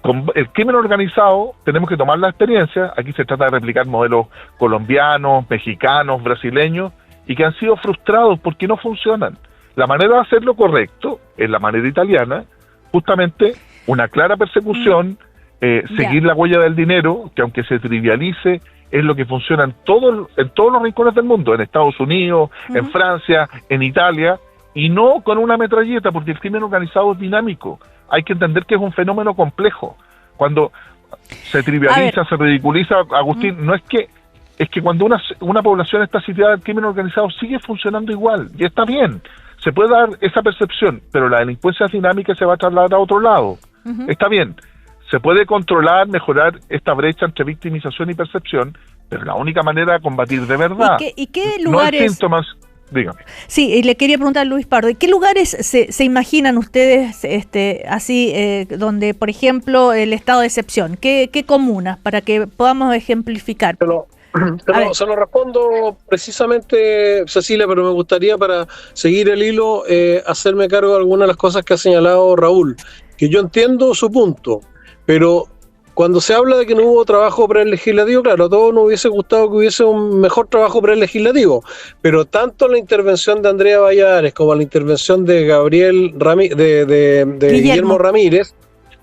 crimen organizado, tenemos que tomar la experiencia, aquí se trata de replicar modelos colombianos, mexicanos, brasileños, y que han sido frustrados porque no funcionan. La manera de hacerlo correcto es la manera italiana, justamente una clara persecución, seguir la huella del dinero, que aunque se trivialice, es lo que funciona en todos los rincones del mundo, en Estados Unidos, en Francia, en Italia, y no con una metralleta, porque el crimen organizado es dinámico. Hay que entender que es un fenómeno complejo. Cuando se trivializa, se ridiculiza, Agustín, es que cuando una población está sitiada, el crimen organizado sigue funcionando igual, y está bien. Se puede dar esa percepción, pero la delincuencia dinámica se va a trasladar a otro lado. Está bien. Se puede controlar, mejorar esta brecha entre victimización y percepción, pero la única manera de combatir de verdad. ¿Y qué lugares? No hay síntomas. Dígame. Sí, y le quería preguntar a Luis Pardo, ¿qué lugares se imaginan ustedes así, donde, por ejemplo, el estado de excepción? ¿Qué comunas? Para que podamos ejemplificar. Se lo respondo precisamente, Cecilia, pero me gustaría, para seguir el hilo, hacerme cargo de algunas de las cosas que ha señalado Raúl, que yo entiendo su punto, pero cuando se habla de que no hubo trabajo prelegislativo, claro, a todos nos hubiese gustado que hubiese un mejor trabajo prelegislativo, pero tanto la intervención de Andrea Valladares como la intervención de Guillermo Ramírez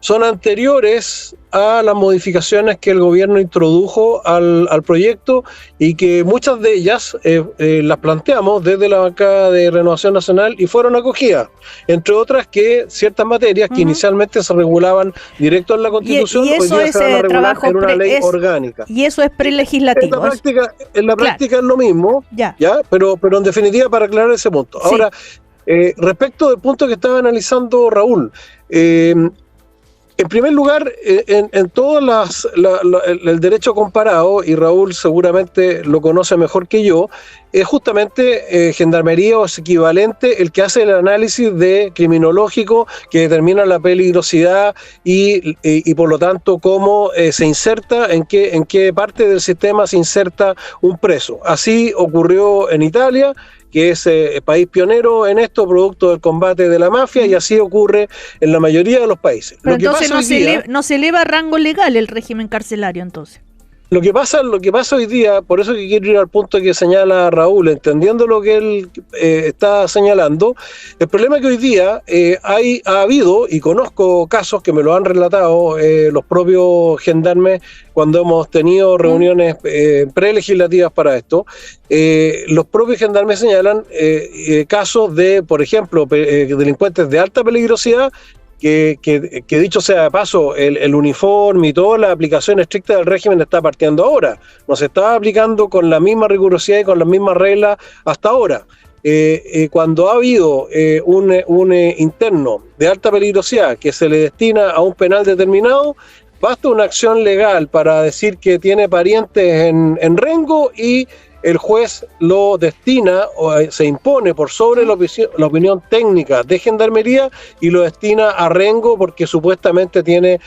son anteriores a las modificaciones que el gobierno introdujo al proyecto, y que muchas de ellas las planteamos desde la bancada de Renovación Nacional y fueron acogidas, entre otras que ciertas materias que inicialmente se regulaban directo en la Constitución, y eso hoy día se van a regular en una ley orgánica. Y eso es prelegislativo. En la práctica es lo mismo, ¿ya? Pero en definitiva, para aclarar ese punto. Sí. Ahora, respecto del punto que estaba analizando Raúl, en primer lugar, en todas el derecho comparado, y Raúl seguramente lo conoce mejor que yo, es justamente Gendarmería o es equivalente el que hace el análisis criminológico que determina la peligrosidad y por lo tanto cómo se inserta, en qué parte del sistema se inserta un preso. Así ocurrió en Italia, que es país pionero en esto, producto del combate de la mafia, y así ocurre en la mayoría de los países. Pero entonces no se eleva a rango legal el régimen carcelario, entonces. Lo que pasa hoy día, por eso que quiero ir al punto que señala Raúl, entendiendo lo que él está señalando, el problema es que hoy día ha habido, y conozco casos que me lo han relatado los propios gendarmes cuando hemos tenido reuniones prelegislativas para esto, los propios gendarmes señalan casos de, por ejemplo, delincuentes de alta peligrosidad, que dicho sea de paso, el uniforme y toda la aplicación estricta del régimen está partiendo ahora. No se está aplicando con la misma rigurosidad y con las mismas reglas hasta ahora. Cuando ha habido un interno de alta peligrosidad que se le destina a un penal determinado, basta una acción legal para decir que tiene parientes en Rengo y el juez lo destina o se impone por sobre la opinión técnica de Gendarmería y lo destina a Rengo porque supuestamente tiene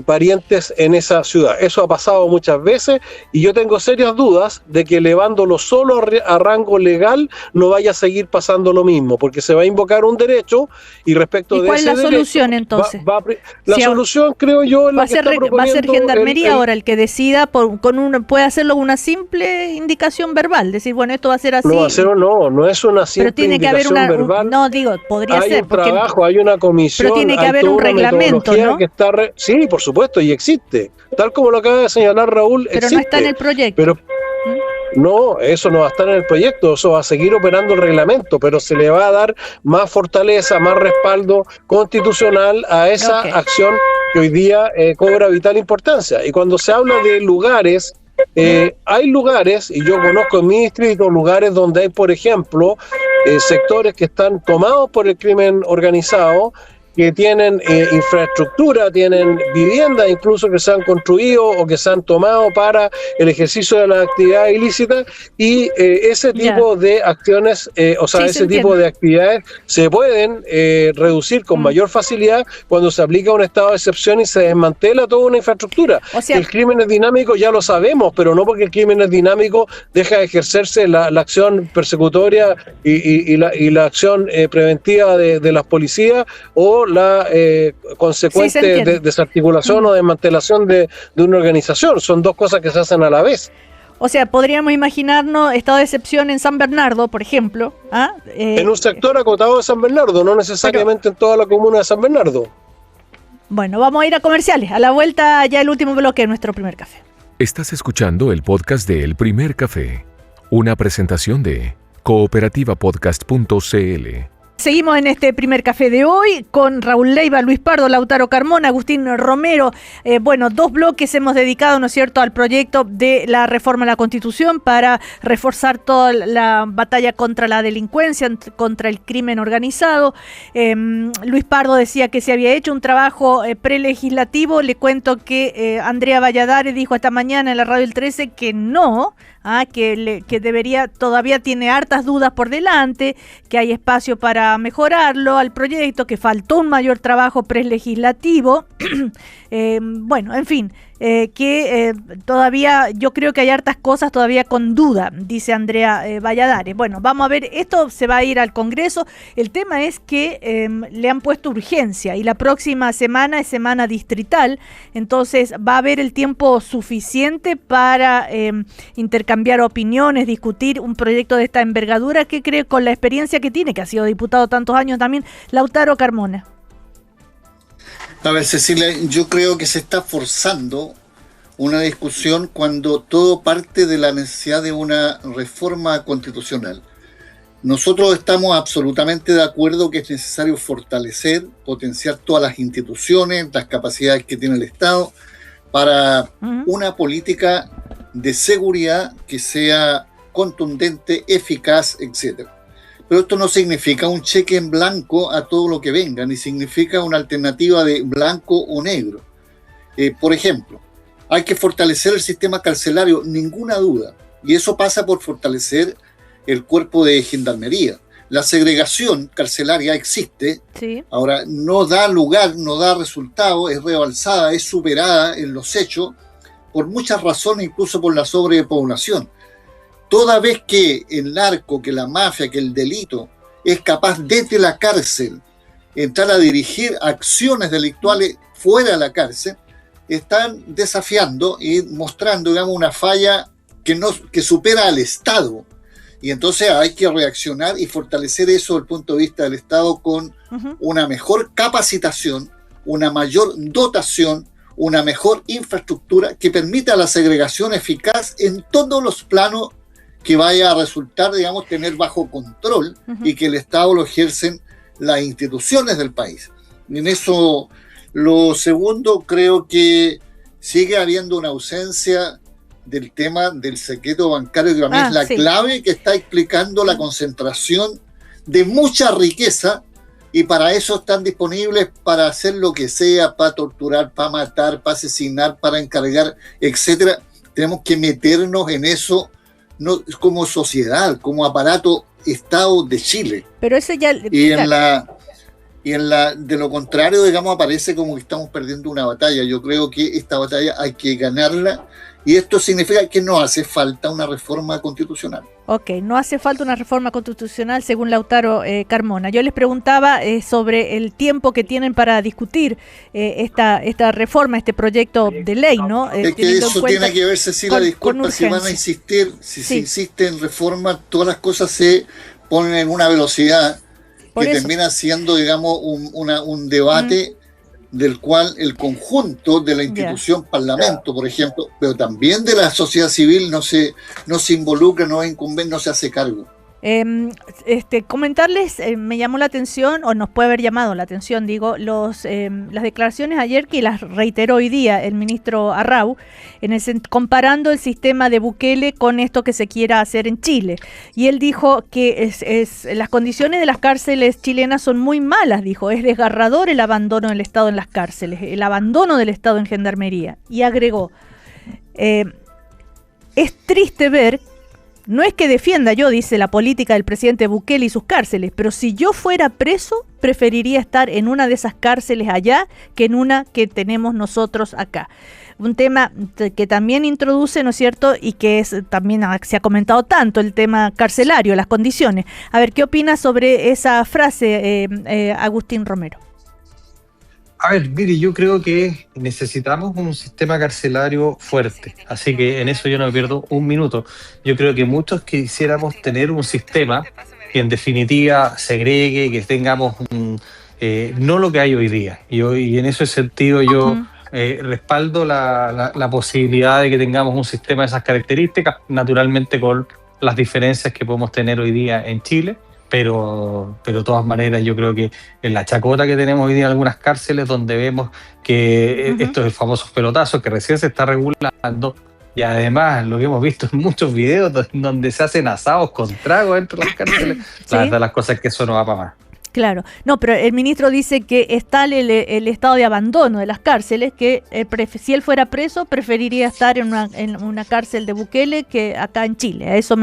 parientes en esa ciudad. Eso ha pasado muchas veces y yo tengo serias dudas de que elevándolo solo a rango legal no vaya a seguir pasando lo mismo, porque se va a invocar un derecho y respecto de ese derecho... ¿Y cuál es la solución entonces? La solución, creo yo, es la que está proponiendo... ¿Va a ser Gendarmería ahora el que decida puede hacerlo con una simple indicación verbal? Decir, bueno, esto va a ser así. No es una simple pero tiene que haber verbal. No, digo, podría ser. Hay un trabajo, hay una comisión. Pero tiene que haber un reglamento, ¿no? Que está sí, por supuesto, y existe. Tal como lo acaba de señalar Raúl, pero existe. No está en el proyecto. Pero no, eso no va a estar en el proyecto, eso va a seguir operando el reglamento, pero se le va a dar más fortaleza, más respaldo constitucional a esa acción que hoy día cobra vital importancia. Y cuando se habla de lugares... hay lugares, y yo conozco en mi distrito lugares donde hay, por ejemplo, sectores que están tomados por el crimen organizado, que tienen infraestructura, tienen viviendas incluso que se han construido o que se han tomado para el ejercicio de las actividades ilícitas y ese tipo de acciones, ese tipo de actividades se pueden reducir con mayor facilidad cuando se aplica un estado de excepción y se desmantela toda una infraestructura. El crimen es dinámico, ya lo sabemos, pero no porque el crimen es dinámico deja de ejercerse la acción persecutoria y la acción preventiva de las policías o la consecuente desarticulación o desmantelación de una organización. Son dos cosas que se hacen a la vez. O sea, podríamos imaginarnos estado de excepción en San Bernardo, por ejemplo. En un sector acotado de San Bernardo, no necesariamente en toda la comuna de San Bernardo. Bueno, vamos a ir a comerciales. A la vuelta ya el último bloque de nuestro primer café. Estás escuchando el podcast de El Primer Café, una presentación de cooperativapodcast.cl. Seguimos en este primer café de hoy con Raúl Leiva, Luis Pardo, Lautaro Carmona, Agustín Romero. Dos bloques hemos dedicado, ¿no es cierto?, al proyecto de la reforma a la Constitución para reforzar toda la batalla contra la delincuencia, contra el crimen organizado. Luis Pardo decía que se había hecho un trabajo prelegislativo. Le cuento que Andrea Valladares dijo esta mañana en la radio El 13 que no, que debería, todavía tiene hartas dudas por delante, que hay espacio para mejorarlo al proyecto, que faltó un mayor trabajo prelegislativo. En fin, todavía yo creo que hay hartas cosas todavía con duda, dice Andrea Valladares. Bueno, vamos a ver, esto se va a ir al Congreso. El tema es que le han puesto urgencia y la próxima semana es semana distrital, entonces va a haber el tiempo suficiente para intercambiar opiniones, discutir un proyecto de esta envergadura que creo con la experiencia que tiene, que ha sido diputado tantos años también, Lautaro Carmona. A ver, Cecilia, yo creo que se está forzando una discusión cuando todo parte de la necesidad de una reforma constitucional. Nosotros estamos absolutamente de acuerdo que es necesario fortalecer, potenciar todas las instituciones, las capacidades que tiene el Estado para una política de seguridad que sea contundente, eficaz, etcétera. Pero esto no significa un cheque en blanco a todo lo que venga, ni significa una alternativa de blanco o negro. Por ejemplo, hay que fortalecer el sistema carcelario, ninguna duda, y eso pasa por fortalecer el cuerpo de gendarmería. La segregación carcelaria existe, sí. Ahora no da lugar, no da resultado, es rebalsada, es superada en los hechos, por muchas razones, incluso por la sobrepoblación. Toda vez que el narco, que la mafia, que el delito es capaz desde la cárcel entrar a dirigir acciones delictuales fuera de la cárcel, están desafiando y mostrando, digamos, una falla que supera al Estado. Y entonces hay que reaccionar y fortalecer eso desde el punto de vista del Estado con una mejor capacitación, una mayor dotación, una mejor infraestructura que permita la segregación eficaz en todos los planos que vaya a resultar, digamos, tener bajo control y que el Estado lo ejercen las instituciones del país. Y en eso, lo segundo, creo que sigue habiendo una ausencia del tema del secreto bancario, que para mí es la clave que está explicando la concentración de mucha riqueza, y para eso están disponibles para hacer lo que sea, para torturar, para matar, para asesinar, para encargar, etcétera. Tenemos que meternos en eso, no, como sociedad, como aparato Estado de Chile. Pero eso ya... De lo contrario, digamos, aparece como que estamos perdiendo una batalla. Yo creo que esta batalla hay que ganarla, y esto significa que no hace falta una reforma constitucional. Ok, no hace falta una reforma constitucional según Lautaro Carmona. Yo les preguntaba sobre el tiempo que tienen para discutir esta reforma, este proyecto de ley, ¿no? Es que eso tiene que ver, Cecilia, disculpa, si van a insistir, si insisten en reforma, todas las cosas se ponen en una velocidad que termina siendo, digamos, un debate del cual el conjunto de la institución Parlamento, por ejemplo, pero también de la sociedad civil no se involucra, no es incumbente, no se hace cargo. Comentarles, me llamó la atención, o nos puede haber llamado la atención, digo, las declaraciones ayer, que las reiteró hoy día el ministro Arrau, comparando el sistema de Bukele con esto que se quiera hacer en Chile. Y él dijo que las condiciones de las cárceles chilenas son muy malas, dijo, es desgarrador el abandono del Estado en las cárceles, el abandono del Estado en Gendarmería. Y agregó, es triste ver. No es que defienda yo, dice, la política del presidente Bukele y sus cárceles, pero si yo fuera preso, preferiría estar en una de esas cárceles allá que en una que tenemos nosotros acá. Un tema que también introduce, ¿no es cierto?, y que también se ha comentado tanto, el tema carcelario, las condiciones. A ver, ¿qué opina sobre esa frase, Agustín Romero? A ver, mire, yo creo que necesitamos un sistema carcelario fuerte, así que en eso yo no me pierdo un minuto. Yo creo que muchos quisiéramos tener un sistema que en definitiva segregue, que tengamos no lo que hay hoy día. Y en ese sentido yo respaldo la posibilidad de que tengamos un sistema de esas características, naturalmente con las diferencias que podemos tener hoy día en Chile. Pero de todas maneras yo creo que en la chacota que tenemos hoy día en algunas cárceles, donde vemos que estos famosos pelotazos que recién se está regulando, y además lo que hemos visto en muchos videos donde se hacen asados con tragos dentro de las cárceles, la verdad las cosas es que eso no va para más. Claro, no, pero el ministro dice que es tal el estado de abandono de las cárceles que si él fuera preso preferiría estar en una cárcel de Bukele que acá en Chile. Eso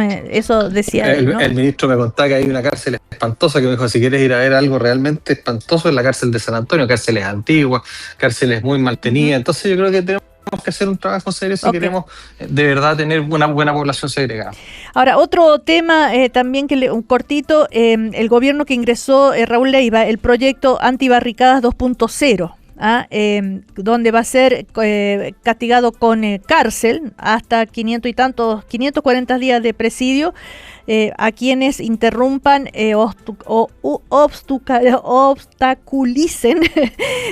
decía él, ¿no? El ministro me contaba que hay una cárcel espantosa, que me dijo, si quieres ir a ver algo realmente espantoso, es la cárcel de San Antonio, cárceles antiguas, cárceles muy mal tenidas. Entonces yo creo que tenemos que hacer un trabajo serio si queremos de verdad tener una buena población segregada. Ahora, otro tema también, un cortito, el gobierno que ingresó, Raúl Leiva, el proyecto Antibarricadas 2.0, donde va a ser castigado con cárcel hasta 540 días de presidio a quienes interrumpan obstaculicen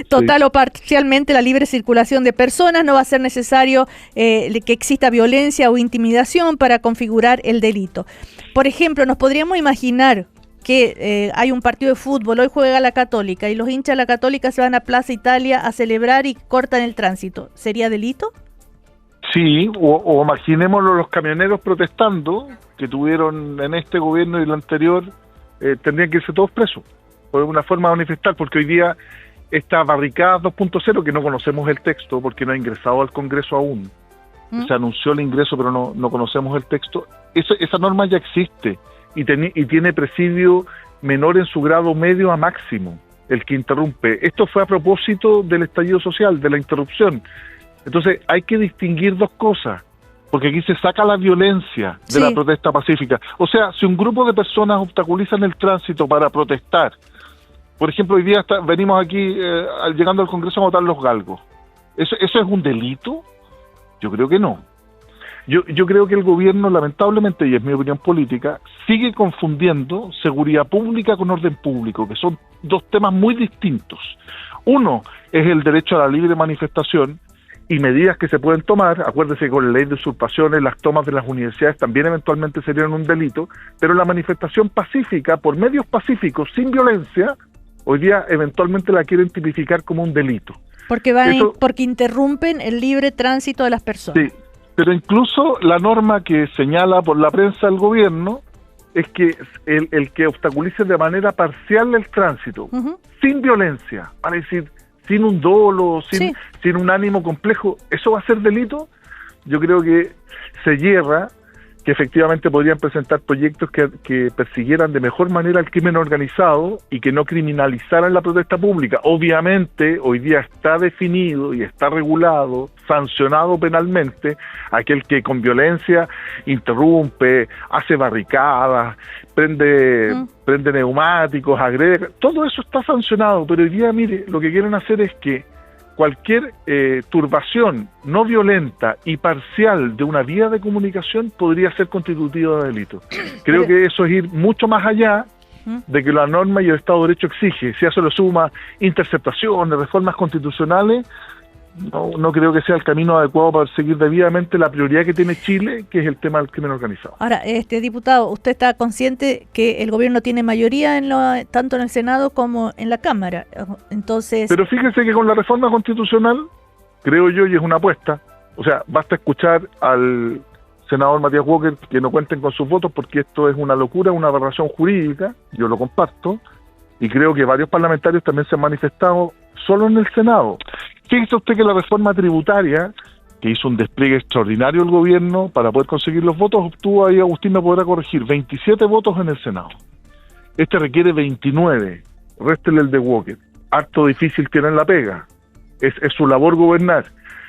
total o parcialmente la libre circulación de personas. No va a ser necesario que exista violencia o intimidación para configurar el delito. Por ejemplo, nos podríamos imaginar que hay un partido de fútbol, hoy juega la Católica, y los hinchas de la Católica se van a Plaza Italia a celebrar y cortan el tránsito. ¿Sería delito? Sí, o imaginémoslo los camioneros protestando, que tuvieron en este gobierno y el anterior, tendrían que irse todos presos, por una forma de manifestar, porque hoy día esta barricada 2.0, que no conocemos el texto porque no ha ingresado al Congreso aún, se anunció el ingreso pero no conocemos el texto, esa norma ya existe y tiene presidio menor en su grado medio a máximo, el que interrumpe. Esto fue a propósito del estallido social, de la interrupción. Entonces hay que distinguir dos cosas, porque aquí se saca la violencia de la protesta pacífica. O sea, si un grupo de personas obstaculizan el tránsito para protestar, por ejemplo, hoy día venimos aquí llegando al Congreso a votar los galgos. ¿Eso es un delito? Yo creo que no. Yo creo que el gobierno, lamentablemente, y es mi opinión política, sigue confundiendo seguridad pública con orden público, que son dos temas muy distintos. Uno es el derecho a la libre manifestación y medidas que se pueden tomar. Acuérdese que con la ley de usurpaciones, las tomas de las universidades también eventualmente serían un delito, pero la manifestación pacífica, por medios pacíficos, sin violencia, hoy día eventualmente la quieren tipificar como un delito. Porque interrumpen el libre tránsito de las personas. Sí. Pero incluso la norma que señala por la prensa el gobierno es que el que obstaculice de manera parcial el tránsito, sin violencia, para decir, sin un dolo, sin un ánimo complejo, ¿eso va a ser delito? Yo creo que se hierra, que efectivamente podrían presentar proyectos que persiguieran de mejor manera el crimen organizado y que no criminalizaran la protesta pública. Obviamente, hoy día está definido y está regulado, sancionado penalmente, aquel que con violencia interrumpe, hace barricadas, prende neumáticos, agrega, todo eso está sancionado, pero hoy día, mire, lo que quieren hacer es que cualquier turbación no violenta y parcial de una vía de comunicación podría ser constitutiva de delito. Creo que eso es ir mucho más allá de que la norma y el Estado de Derecho exige. Si a eso le suma interceptaciones, reformas constitucionales, no creo que sea el camino adecuado para seguir debidamente la prioridad que tiene Chile, que es el tema del crimen organizado. Ahora, diputado, ¿usted está consciente que el gobierno tiene mayoría tanto en el Senado como en la Cámara? Entonces, pero fíjese que con la reforma constitucional, creo yo, y es una apuesta, o sea, basta escuchar al senador Matías Walker que no cuenten con sus votos porque esto es una locura, una aberración jurídica, yo lo comparto, y creo que varios parlamentarios también se han manifestado solo en el Senado. Fíjese usted que la reforma tributaria, que hizo un despliegue extraordinario el gobierno para poder conseguir los votos, obtuvo, ahí Agustín me podrá corregir, 27 votos en el Senado. Este requiere 29, réstele el de Walker. Harto difícil tienen la pega, es su labor gobernar.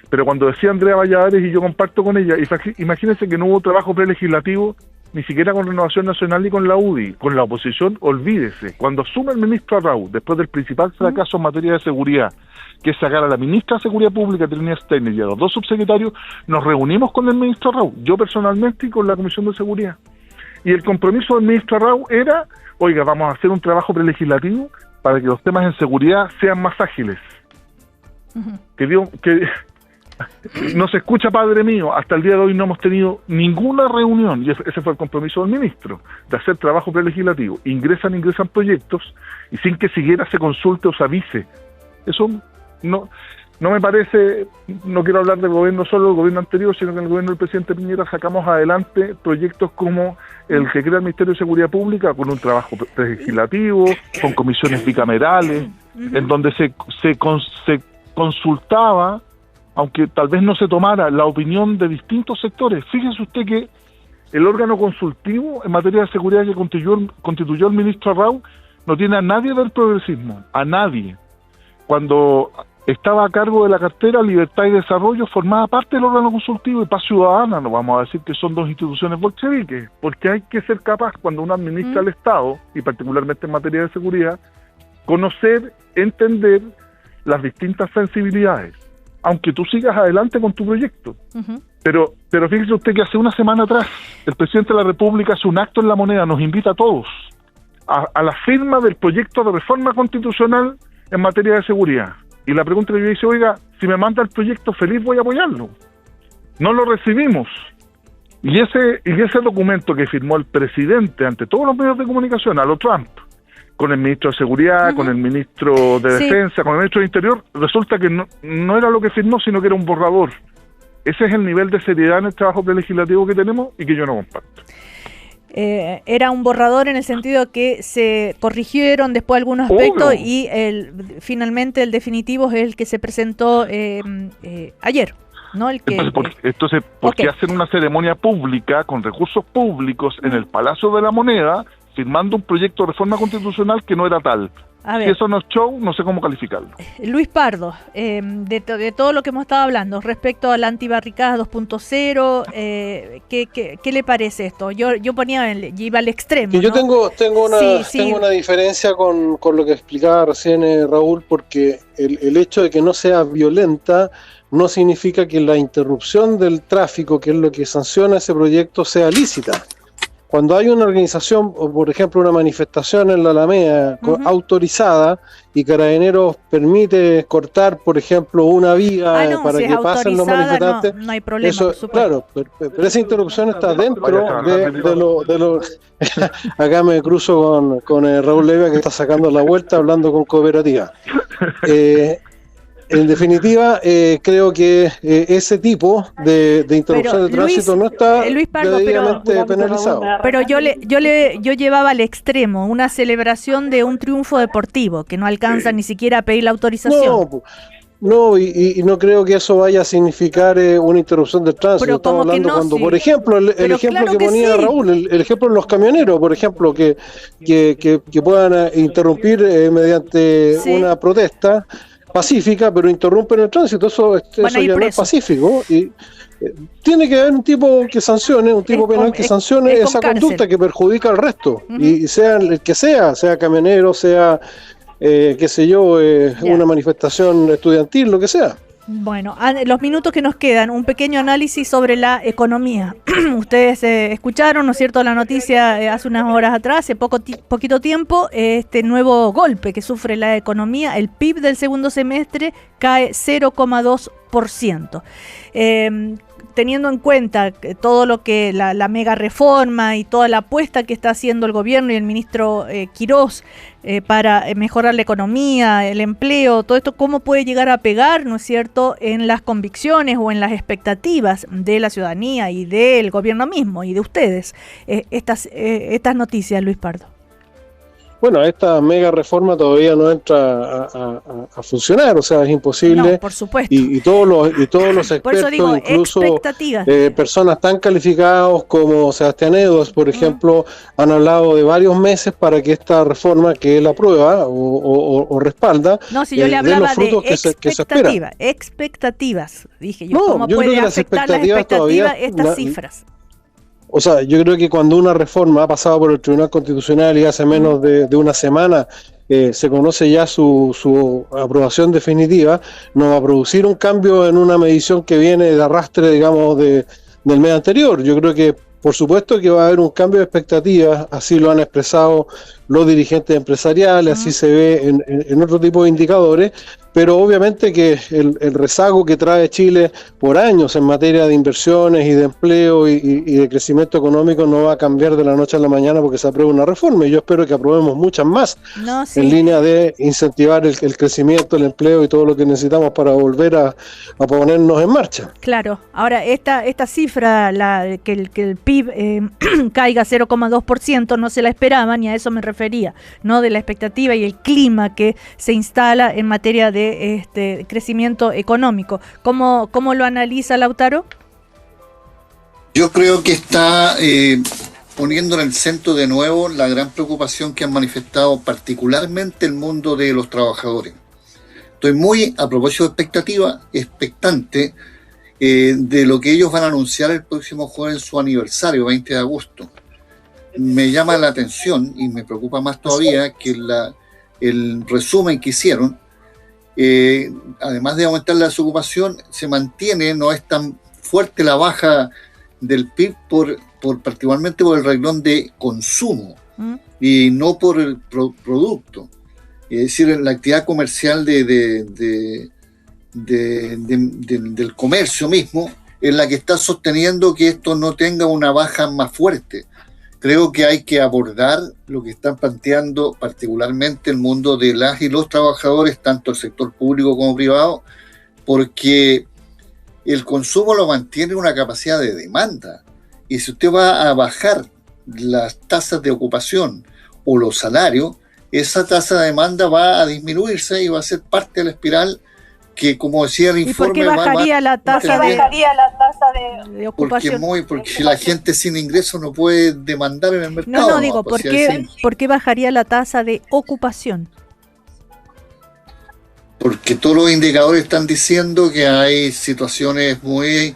Pero cuando decía Andrea Valladares, y yo comparto con ella, imagínense que no hubo trabajo prelegislativo ni siquiera con Renovación Nacional ni con la UDI, con la oposición, olvídese. Cuando asume el ministro Arrau, después del principal fracaso en materia de seguridad, que es sacar a la ministra de Seguridad Pública, Trinidad Steiner, y a los dos subsecretarios, nos reunimos con el ministro Arrau, yo personalmente y con la Comisión de Seguridad. Y el compromiso del ministro Arrau era, oiga, vamos a hacer un trabajo prelegislativo para que los temas en seguridad sean más ágiles. Que no se escucha, padre mío, hasta el día de hoy no hemos tenido ninguna reunión, y ese fue el compromiso del ministro, de hacer trabajo prelegislativo. Ingresan proyectos, y sin que siquiera se consulte o se avise. Eso no me parece, no quiero hablar del gobierno solo, del gobierno anterior, sino que en el gobierno del presidente Piñera sacamos adelante proyectos como el que crea el Ministerio de Seguridad Pública, con un trabajo legislativo, con comisiones bicamerales, en donde se consultaba, aunque tal vez no se tomara, la opinión de distintos sectores. Fíjese usted que el órgano consultivo en materia de seguridad que constituyó el ministro Arrau no tiene a nadie del progresismo, a nadie. Cuando estaba a cargo de la cartera Libertad y Desarrollo, formaba parte del órgano consultivo, y Paz Ciudadana, no vamos a decir que son dos instituciones bolcheviques, porque hay que ser capaz, cuando uno administra el Estado, y particularmente en materia de seguridad, conocer, entender las distintas sensibilidades, aunque tú sigas adelante con tu proyecto. Pero fíjese usted que hace una semana atrás, el presidente de la República hace un acto en La Moneda, nos invita a todos a la firma del proyecto de reforma constitucional en materia de seguridad. Y la pregunta que yo hice, oiga, si me manda el proyecto, feliz voy a apoyarlo. No lo recibimos. Y ese documento que firmó el presidente ante todos los medios de comunicación, a lo Trump, con el ministro de Seguridad, con el ministro de Defensa, con el ministro de Interior, resulta que no era lo que firmó, sino que era un borrador. Ese es el nivel de seriedad en el trabajo prelegislativo que tenemos y que yo no comparto. Era un borrador en el sentido que se corrigieron después algunos aspectos y finalmente el definitivo es el que se presentó ayer, ¿no? Entonces, ¿por qué hacen una ceremonia pública con recursos públicos en el Palacio de la Moneda firmando un proyecto de reforma constitucional que no era tal? A ver. Si eso no es show, no sé cómo calificarlo. Luis Pardo, de todo lo que hemos estado hablando respecto a la antibarricada 2.0, ¿qué le parece esto? Yo iba al extremo. Que yo ¿no? tengo una diferencia con lo que explicaba recién Raúl, porque el hecho de que no sea violenta no significa que la interrupción del tráfico, que es lo que sanciona ese proyecto, sea lícita. Cuando hay una organización, o por ejemplo una manifestación en la Alameda autorizada y Carabineros permite cortar, por ejemplo, una vía para que pasen los manifestantes, no hay problema, eso, claro, pero esa interrupción está dentro de lo... Acá me cruzo con Raúl Levia, que está sacando la vuelta hablando con Cooperativa. En definitiva, creo que ese tipo de interrupción de tránsito no está debidamente penalizado. Pero yo llevaba al extremo una celebración de un triunfo deportivo que no alcanza ni siquiera a pedir la autorización. No, y no creo que eso vaya a significar una interrupción del tránsito. Pero estamos hablando cuando, sí. Por ejemplo, el ejemplo claro que ponía sí. Raúl, el ejemplo de los camioneros, por ejemplo, que puedan interrumpir mediante una protesta pacífica, pero interrumpen el tránsito, eso ya no es pacífico, y tiene que haber un tipo que sancione, un tipo penal que sancione esa conducta que perjudica al resto, y sea el que sea camionero, sea una manifestación estudiantil, lo que sea. Bueno, los minutos que nos quedan, un pequeño análisis sobre la economía. Ustedes escucharon, ¿no es cierto?, la noticia hace unas horas atrás, hace poquito tiempo, este nuevo golpe que sufre la economía. El PIB del segundo semestre cae 0,2%. Teniendo en cuenta todo lo que la mega reforma y toda la apuesta que está haciendo el gobierno y el ministro Quirós para mejorar la economía, el empleo, todo esto, ¿cómo puede llegar a pegar, no es cierto?, en las convicciones o en las expectativas de la ciudadanía y del gobierno mismo y de ustedes estas noticias, Luis Pardo? Bueno, esta mega reforma todavía no entra a funcionar, o sea, es imposible. No, por supuesto. Y todos los expertos, digo, incluso personas tan calificados como Sebastián Edos, por ejemplo, han hablado de varios meses para que esta reforma, que él aprueba o respalda, no, si yo le hablaba de expectativas, dije yo, ¿cómo puede afectar las expectativas estas cifras? O sea, yo creo que cuando una reforma ha pasado por el Tribunal Constitucional y hace menos de una semana se conoce ya su aprobación definitiva, no va a producir un cambio en una medición que viene de arrastre, digamos, del mes anterior. Yo creo que, por supuesto, que va a haber un cambio de expectativas, así lo han expresado los dirigentes empresariales, así se ve en otro tipo de indicadores, pero obviamente que el rezago que trae Chile por años en materia de inversiones y de empleo y de crecimiento económico no va a cambiar de la noche a la mañana porque se apruebe una reforma, y yo espero que aprobemos muchas más en línea de incentivar el crecimiento, el empleo y todo lo que necesitamos para volver a ponernos en marcha. Claro, ahora esta cifra, que el PIB caiga 0,2%, no se la esperaban, y a eso me refería, no de la expectativa y el clima que se instala en materia de crecimiento económico. ¿Cómo lo analiza Lautaro? Yo creo que está poniendo en el centro de nuevo la gran preocupación que han manifestado particularmente el mundo de los trabajadores. Estoy muy, a propósito de expectativa, expectante de lo que ellos van a anunciar el próximo jueves en su aniversario, 20 de agosto. Me llama la atención y me preocupa más todavía que el resumen que hicieron, además de aumentar la desocupación, se mantiene, no es tan fuerte la baja del PIB particularmente por el renglón de consumo y no por el producto. Es decir, la actividad comercial del comercio mismo es la que está sosteniendo que esto no tenga una baja más fuerte. Creo que hay que abordar lo que están planteando particularmente el mundo de las y los trabajadores, tanto el sector público como privado, porque el consumo lo mantiene una capacidad de demanda. Y si usted va a bajar las tasas de ocupación o los salarios, esa tasa de demanda va a disminuirse y va a ser parte de la espiral que, como decía el informe... ¿Y por qué bajaría la tasa de ocupación? Porque la gente sin ingresos no puede demandar en el mercado. No, digo, ¿por qué bajaría la tasa de ocupación? porque todos los indicadores están diciendo que hay situaciones muy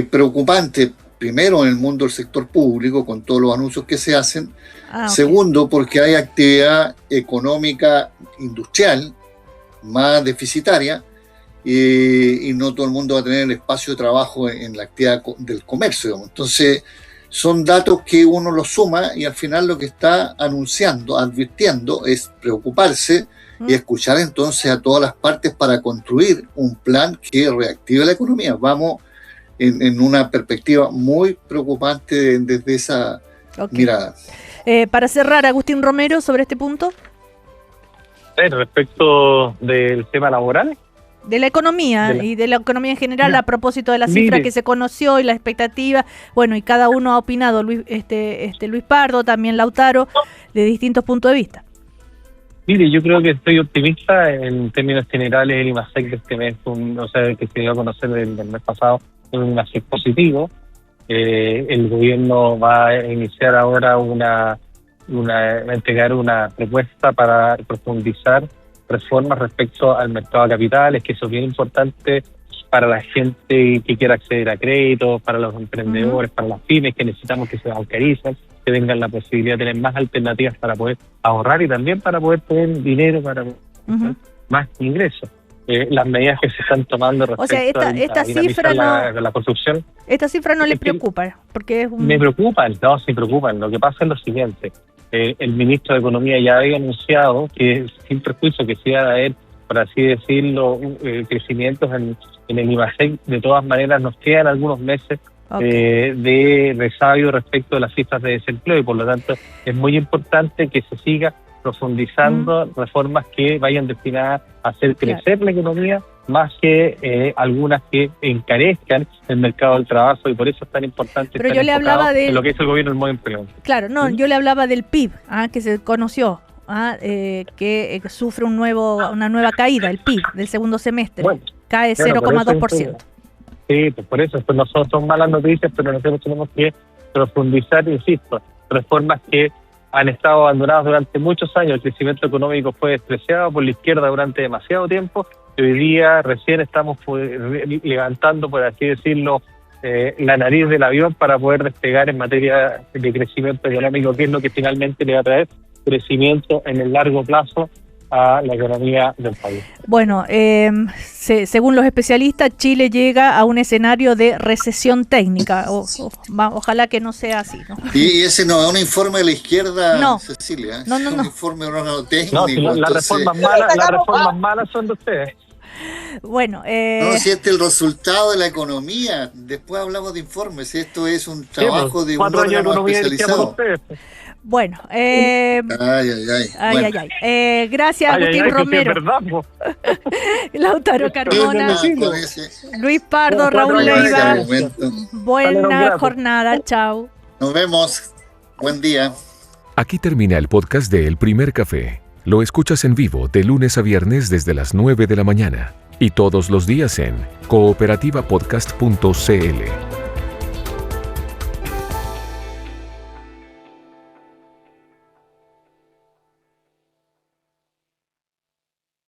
preocupantes. Primero, en el mundo del sector público, con todos los anuncios que se hacen. Okay. Segundo, porque hay actividad económica industrial más deficitaria y no todo el mundo va a tener el espacio de trabajo en la actividad del comercio, digamos. Entonces, son datos que uno los suma y al final lo que está anunciando, advirtiendo, es preocuparse y escuchar entonces a todas las partes para construir un plan que reactive la economía. Vamos en una perspectiva muy preocupante desde esa mirada. Para cerrar, Agustín Romero, sobre este punto. Respecto del tema laboral. De la economía y de la economía en general, a propósito de la cifra que se conoció y la expectativa, bueno, y cada uno ha opinado, Luis Pardo, también Lautaro, de distintos puntos de vista. Mire, yo creo que estoy optimista en términos generales. El IMASEC de este mes, que se dio a conocer del mes pasado, es un IMASEC positivo. El gobierno va a iniciar ahora va a entregar una propuesta para profundizar reformas respecto al mercado de capitales, que eso es bien importante para la gente que quiera acceder a créditos, para los emprendedores, para las pymes, que necesitamos que se bancaricen, que tengan la posibilidad de tener más alternativas para poder ahorrar y también para poder tener dinero para más ingresos. Las medidas que se están tomando respecto esta cifra la construcción. Esta cifra no les preocupa, porque es Me preocupan, no, sí preocupan. Lo que pasa es lo siguiente. El ministro de Economía ya había anunciado que, sin perjuicio, que se iba a haber, por así decirlo, crecimientos en el IMASEC. De todas maneras, nos quedan algunos meses de resabio respecto de las cifras de desempleo y, por lo tanto, es muy importante que se siga profundizando reformas que vayan destinadas a hacer crecer la economía, más que algunas que encarezcan el mercado del trabajo, y por eso es tan importante. Pero yo le hablaba de lo que hizo el gobierno del modo empleo. Claro, no, yo le hablaba del PIB, que se conoció, que sufre una nueva caída, el PIB del segundo semestre, cae 0,2%. Sí, pues por eso nosotros son malas noticias, pero nosotros tenemos que profundizar, insisto, reformas que han estado abandonadas durante muchos años. El crecimiento económico fue despreciado por la izquierda durante demasiado tiempo. Y hoy día recién estamos levantando, por así decirlo, la nariz del avión para poder despegar en materia de crecimiento económico, que es lo que finalmente le va a traer crecimiento en el largo plazo a la economía del país. Bueno, según los especialistas, Chile llega a un escenario de recesión técnica. Ojalá que no sea así, ¿no? Y ese no es un informe de la izquierda, no. Cecilia. No. Es un informe técnico. No, las reformas malas son de ustedes. Bueno, no, si este es el resultado de la economía. Después hablamos de informes. Esto es un trabajo de un órgano especializado. Bueno, Bueno. Gracias, Agustín Romero. Lautaro Carmona, Luis Pardo, Raúl Leiva. Buena jornada, chao. Nos vemos. Buen día. Aquí termina el podcast de El Primer Café. Lo escuchas en vivo de lunes a viernes desde las 9 de la mañana y todos los días en cooperativapodcast.cl.